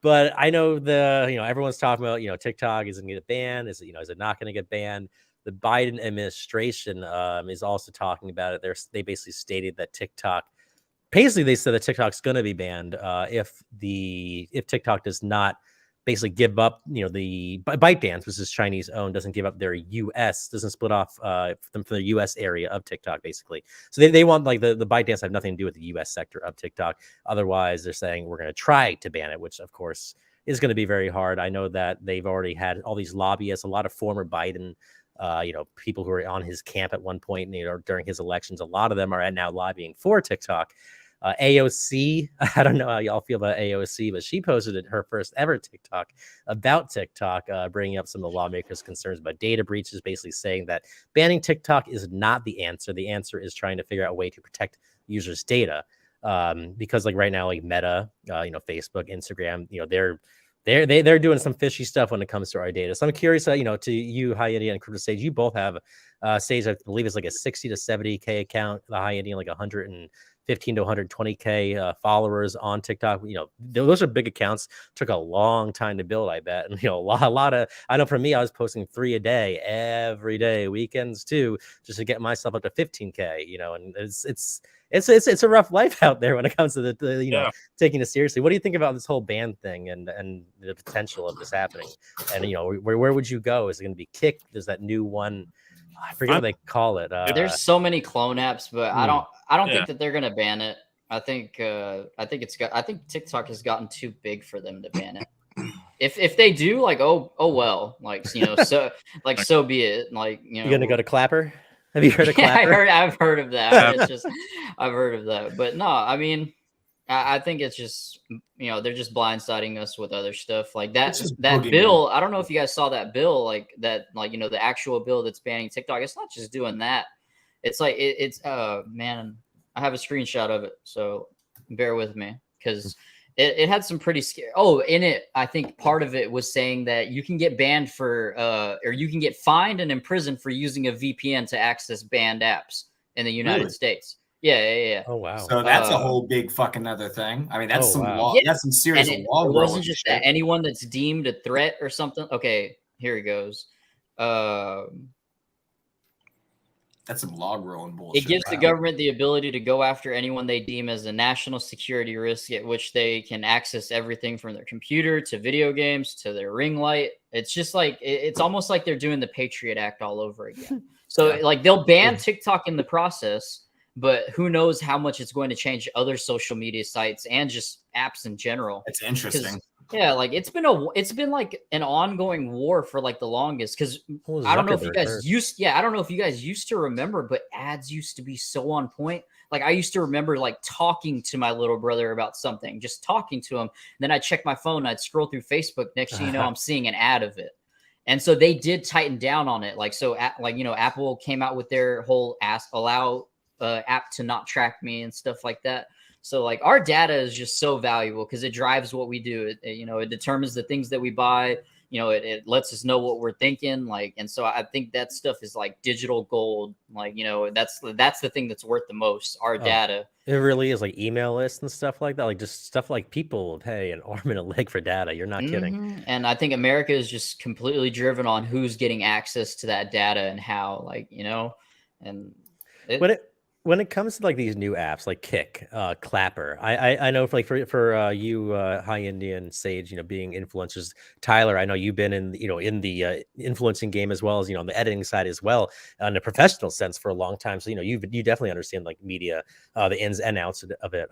But I know everyone's talking about TikTok isn't going to get banned. Is it not going to get banned? The Biden administration is also talking about it. They basically stated that TikTok. Basically, they said that TikTok's going to be banned if TikTok does not basically give up, the ByteDance, which is Chinese owned, doesn't give up their doesn't split off from the US area of TikTok, basically. So they want, like, the ByteDance have nothing to do with the US sector of TikTok. Otherwise, they're saying we're going to try to ban it, which of course is going to be very hard. I know that they've already had all these lobbyists, a lot of former Biden, people who were on his camp at one point, during his elections. A lot of them are now lobbying for TikTok. AOC, I don't know how y'all feel about AOC, but she posted her first ever TikTok about TikTok, bringing up some of the lawmakers' concerns about data breaches, basically saying that banning TikTok is not the answer. The answer is trying to figure out a way to protect users' data, because like right now, like Meta, Facebook, Instagram, they're doing some fishy stuff when it comes to our data. So I'm curious, to you, High Indian and Crypto Sage, you both have Sage, I believe it's like a 60 to 70K account, the High Indian like 115 to 120K followers on TikTok. Those are big accounts. Took a long time to build, I bet. And a lot of, I know for me, I was posting 3 a day every day, weekends too, just to get myself up to 15K. And it's a rough life out there when it comes to the taking it seriously. What do you think about this whole ban thing and the potential of this happening? And where would you go? Is it going to be Kick? There's that new one. I forget what they call it. There's so many clone apps, but I don't think that they're gonna ban it. I think TikTok has gotten too big for them to ban it. If they do, like, oh well, like, so be it. Like, you're gonna go to Clapper? Have you heard of Clapper? I've heard of that. It's just I've heard of that, but no, I mean, I think it's just, they're just blindsiding us with other stuff like that. It's just That boogeyman. bill, I don't know if you guys saw that bill, like that, like, the actual bill that's banning TikTok. It's not just doing that. It's like, man, I have a screenshot of it. So bear with me because it had some pretty scary. Oh, in it, I think part of it was saying that you can get banned for, or you can get fined and imprisoned for using a VPN to access banned apps in the United Really? States. Yeah. Oh wow. So that's a whole big fucking other thing. I mean, that's Oh, some wow. law. Yeah. That's some And serious it law. wasn't just that. Anyone that's deemed a threat or something. Okay, here it goes. That's some log rolling bullshit. It gives the wow. government the ability to go after anyone they deem as a national security risk, at which they can access everything from their computer to video games to their ring light. It's just like it's almost like they're doing the Patriot Act all over again. So Yeah. like they'll ban TikTok in the process, but who knows how much it's going to change other social media sites and just apps in general. It's interesting. Yeah, like it's been like an ongoing war for like the longest because What was I don't know if you Zuckerberg guys first? I don't know if you guys used to remember, but ads used to be so on point. Like I used to remember like talking to my little brother about something, just talking to him. Then I'd check my phone, I'd scroll through Facebook. Next thing you know, I'm seeing an ad of it. And so they did tighten down on it. Like so, Apple came out with their whole allow app to not track me and stuff like that. So like our data is just so valuable because it drives what we do. It determines the things that we buy. It lets us know what we're thinking. Like, and so I think that stuff is like digital gold. Like, that's the thing that's worth the most. Our data. It really is, like email lists and stuff like that. Like just stuff like people pay an arm and a leg for data. You're not kidding. Mhm. And I think America is just completely driven on who's getting access to that data and how. Like, and When it comes to like these new apps like Kick, Clapper, I know for you, High Indian, Sage, being influencers, Tyler, I know you've been in the influencing game as well as on the editing side as well in a professional sense for a long time. So you definitely understand like media, the ins and outs of it.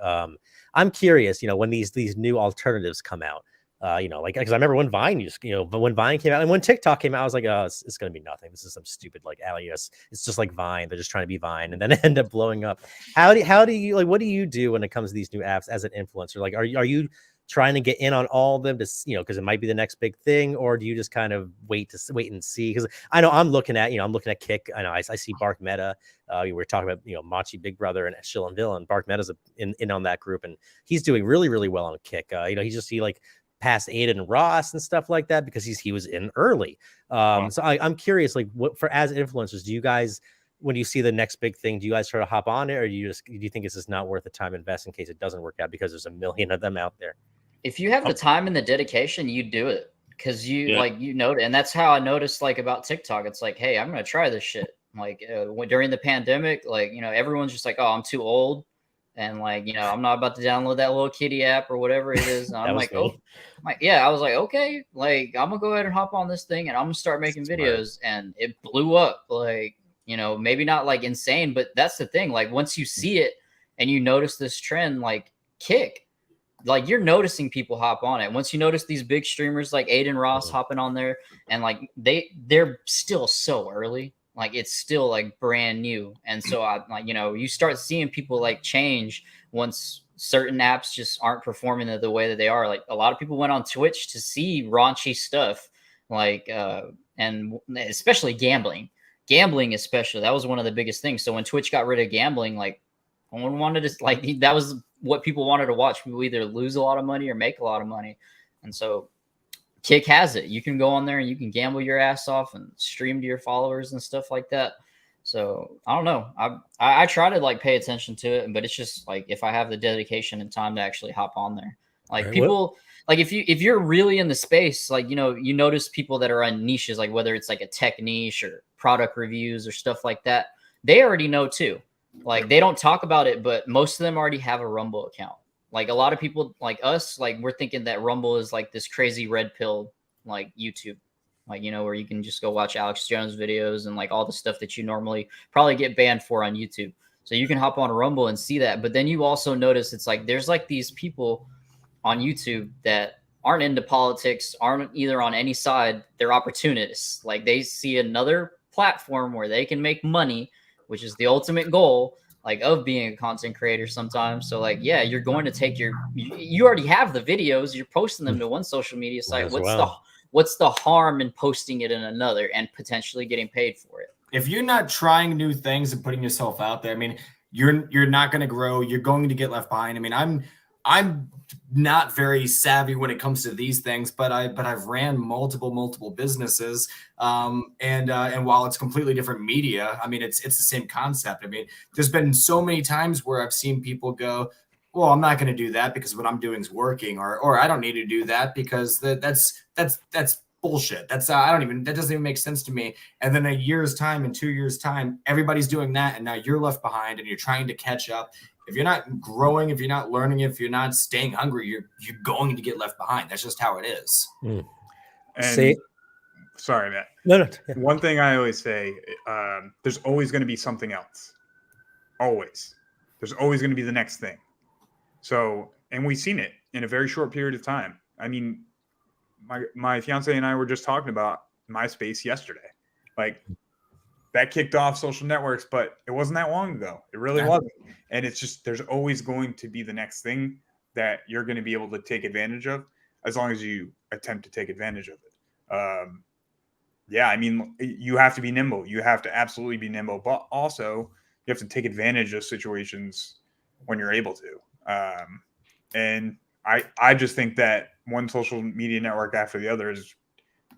I'm curious, when these new alternatives come out. Because I remember when Vine when Vine came out and when TikTok came out, I was like, oh, it's going to be nothing. This is some stupid like alias. It's just like Vine. They're just trying to be Vine, and then it ended up blowing up. How do you like? What do you do when it comes to these new apps as an influencer? Like, are you trying to get in on all of them to because it might be the next big thing, or do you just kind of wait and see? Because I know I'm looking at Kick. I know I see Bark Meta. We were talking about Machi Big Brother and Shill and Villain. Bark Meta's in on that group, and he's doing really really well on Kick. He like past Aiden Ross and stuff like that because he was in early. So I'm curious, like what for as influencers, do you guys, when you see the next big thing, do you guys try to hop on it, or do you think it's just not worth the time invest in case it doesn't work out because there's a million of them out there? If you have the time and the dedication, you do it because you know it. And that's how I noticed like about TikTok. It's like, hey, I'm gonna try this shit. Like during the pandemic, like everyone's just like, oh, I'm too old. And like, I'm not about to download that little kitty app or whatever it is. And I'm like, I was like, okay, like I'm gonna go ahead and hop on this thing and I'm gonna start making videos. And it blew up. Like, maybe not like insane, but that's the thing. Like once you see it and you notice this trend, like Kick, like you're noticing people hop on it. Once you notice these big streamers like Aiden Ross hopping on there, and like they're still so early. Like it's still like brand new. And so you start seeing people like change once certain apps just aren't performing the way that they are. Like a lot of people went on Twitch to see raunchy stuff, like and especially gambling especially. That was one of the biggest things. So when Twitch got rid of gambling, like no one wanted to, like that was what people wanted to watch. People either lose a lot of money or make a lot of money. And so Kick has it. You can go on there and you can gamble your ass off and stream to your followers and stuff like that. So I don't know. I try to like pay attention to it, but it's just like if I have the dedication and time to actually hop on there. Like Right, people like if you're really in the space, like you notice people that are on niches, like whether it's like a tech niche or product reviews or stuff like that, they already know too. Like they don't talk about it, but most of them already have a Rumble account. Like a lot of people like us, like we're thinking that Rumble is like this crazy red pill, like YouTube, like, where you can just go watch Alex Jones videos and like all the stuff that you normally probably get banned for on YouTube. So you can hop on Rumble and see that. But then you also notice it's like, there's like these people on YouTube that aren't into politics, aren't either on any side. They're opportunists. Like they see another platform where they can make money, which is the ultimate goal. like of being a content creator sometimes. So like, yeah, you're going to take you already have the videos, you're posting them to one social media site. As well. What's the harm in posting it in another and potentially getting paid for it? If you're not trying new things and putting yourself out there, I mean, you're not going to grow. You're going to get left behind. I mean, I'm not very savvy when it comes to these things, but I've ran multiple businesses. And while it's completely different media, I mean, it's the same concept. I mean, there's been so many times where I've seen people go, well, I'm not going to do that because what I'm doing is working, or I don't need to do that because that's bullshit. That's that doesn't even make sense to me. And then a year's time, in 2 years' time, everybody's doing that, and now you're left behind and you're trying to catch up. If you're not growing, if you're not learning, if you're not staying hungry, you're going to get left behind. That's just how it is. And sorry, Matt. No. One thing I always say, there's always going to be something else. Always. There's always going to be the next thing. So, and we've seen it in a very short period of time. I mean, my fiance and I were just talking about MySpace yesterday. Like, that kicked off social networks, but it wasn't that long ago. It really wasn't. And it's just, there's always going to be the next thing that you're going to be able to take advantage of as long as you attempt to take advantage of it. Yeah, I mean, you have to be nimble. You have to absolutely be nimble, but also you have to take advantage of situations when you're able to. And I just think that one social media network after the other is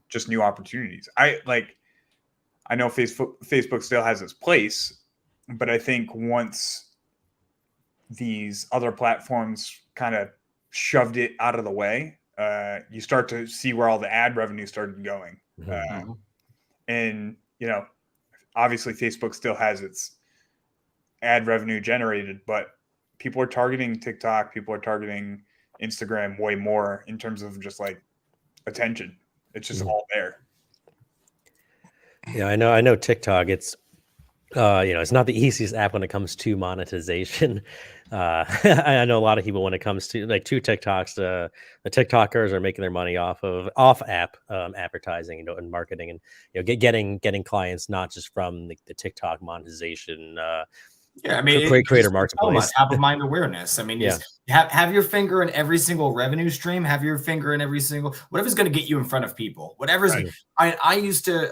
just new opportunities. I know Facebook still has its place, but I think once these other platforms kind of shoved it out of the way, you start to see where all the ad revenue started going. And, you know, obviously Facebook still has its ad revenue generated, but people are targeting TikTok, people are targeting Instagram way more in terms of just like attention. It's just all there. Yeah, I know TikTok. It's it's not the easiest app when it comes to monetization. I know a lot of people when it comes to TikToks, the TikTokers are making their money off app advertising, and marketing, and getting clients not just from the TikTok monetization. Yeah, I mean, creator marketplace. Top of mind awareness. I mean, have your finger in every single revenue stream. Have your finger in every single whatever's going to get you in front of people. Whatever's. Right. I used to.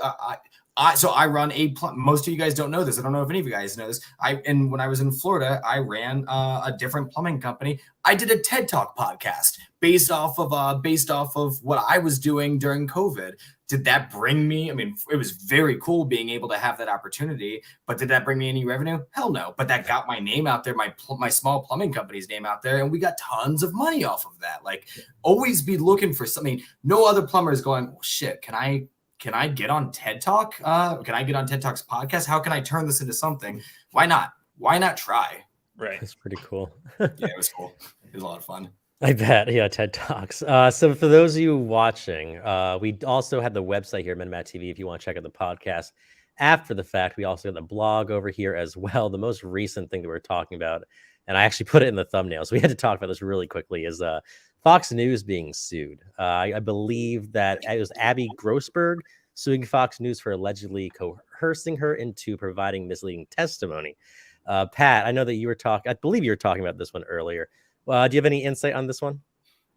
So I run most of you guys don't know this. I don't know if any of you guys know this. And when I was in Florida, I ran a different plumbing company. I did a TED Talk podcast based off of what I was doing during COVID. Did that bring me? I mean, it was very cool being able to have that opportunity. But did that bring me any revenue? Hell no. But that got my name out there, my small plumbing company's name out there, and we got tons of money off of that. Like, always be looking for something. No other plumber is going, oh, shit, Can I get on TED Talk? Can I get on TED Talk's podcast? How can I turn this into something? Why not? Why not try? Right. That's pretty cool. Yeah, it was cool. It was a lot of fun. I bet. Yeah, TED Talks. So for those of you watching, we also have the website here, MenMat TV, if you want to check out the podcast after the fact. We also got the blog over here as well. The most recent thing that we're talking about, and I actually put it in the thumbnail, so we had to talk about this really quickly, is Fox News being sued. I believe that it was Abby Grossberg suing Fox News for allegedly coercing her into providing misleading testimony. Pat, I know that I believe you were talking about this one earlier. Do you have any insight on this one?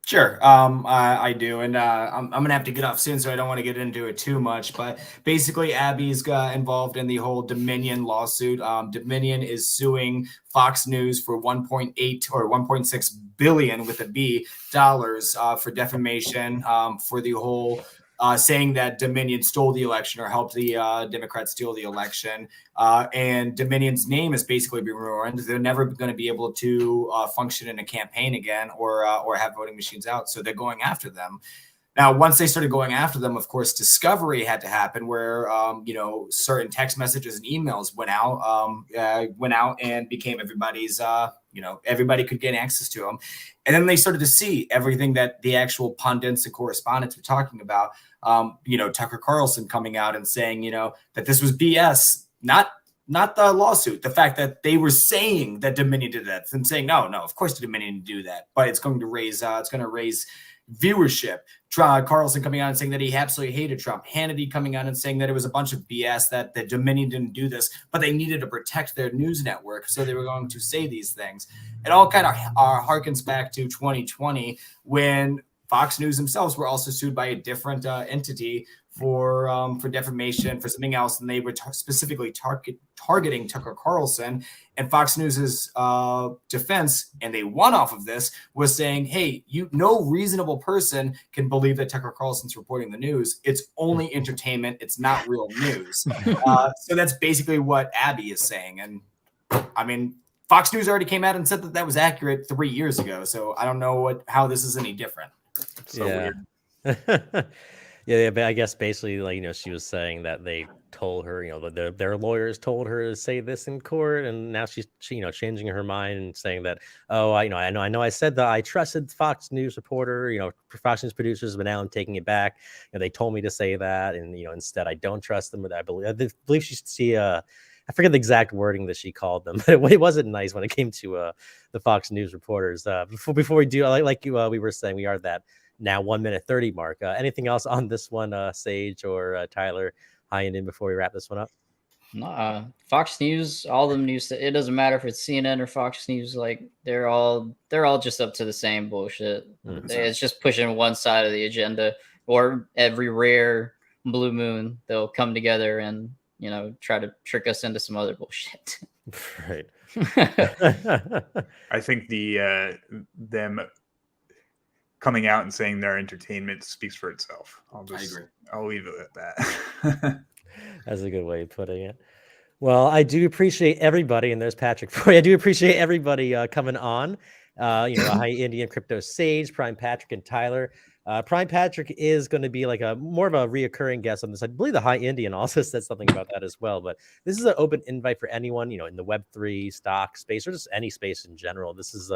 Sure. I do. And I'm going to have to get off soon, so I don't want to get into it too much. But basically, Abby's got involved in the whole Dominion lawsuit. Dominion is suing Fox News for 1.8 or 1.6 billion with a B dollars for defamation for the whole saying that Dominion stole the election or helped the Democrats steal the election. And Dominion's name is basically being ruined. They're never going to be able to function in a campaign again or have voting machines out. So they're going after them. Now, once they started going after them, of course, discovery had to happen where, certain text messages and emails went out and became everybody's, everybody could get access to them. And then they started to see everything that the actual pundits and correspondents were talking about. Tucker Carlson coming out and saying, that this was BS, not the lawsuit, the fact that they were saying that Dominion did that, and saying, no, of course the Dominion didn't do that, but it's going to raise viewership. Carlson coming out and saying that he absolutely hated Trump. Hannity coming out and saying that it was a bunch of BS, that Dominion didn't do this, but they needed to protect their news network, so they were going to say these things. It all kind of harkens back to 2020 when Fox News themselves were also sued by a different entity for defamation, for something else, and they were specifically targeting Tucker Carlson. And Fox News's defense, and they won off of this, was saying, "Hey, no reasonable person can believe that Tucker Carlson's reporting the news. It's only entertainment. It's not real news." So that's basically what Abby is saying. And I mean, Fox News already came out and said that that was accurate 3 years ago. So I don't know how this is any different. So weird. Yeah, but I guess basically, like, she was saying that they told her, their lawyers told her to say this in court, and now she's changing her mind and saying that, oh, I know I said that I trusted Fox News reporter, Fox News producers, but now I'm taking it back. They told me to say that, and instead I don't trust them. But I believe she I forget the exact wording that she called them, but it wasn't nice when it came to the Fox News reporters. Before we do, we were saying, we are that now 1 minute 30 mark. Anything else on this one, Sage or Tyler, high and in, before we wrap this one up? Fox News, all the news, it doesn't matter if it's CNN or Fox News, like they're all just up to the same bullshit. It's just pushing one side of the agenda, or every rare blue moon they'll come together and try to trick us into some other bullshit. Right. I think them coming out and saying their entertainment speaks for itself. I agree. I'll leave it at that. That's a good way of putting it. Well, I do appreciate everybody, and there's Patrick for you. I do appreciate everybody coming on. High Indian Crypto Sage, Prime Patrick, and Tyler. Prime Patrick is going to be like more of a reoccurring guest on this. I believe the High Indian also said something about that as well. But this is an open invite for anyone, in the Web3 stock space, or just any space in general. This is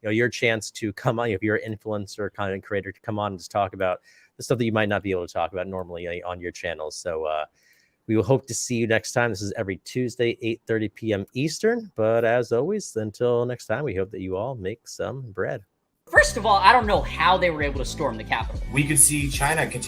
your chance to come on, if you're an influencer, content creator, to come on and just talk about the stuff that you might not be able to talk about normally on your channel. So we will hope to see you next time. This is every Tuesday, 8:30 p.m. Eastern. But as always, until next time, we hope that you all make some bread. First of all, I don't know how they were able to storm the Capitol. We could see China continue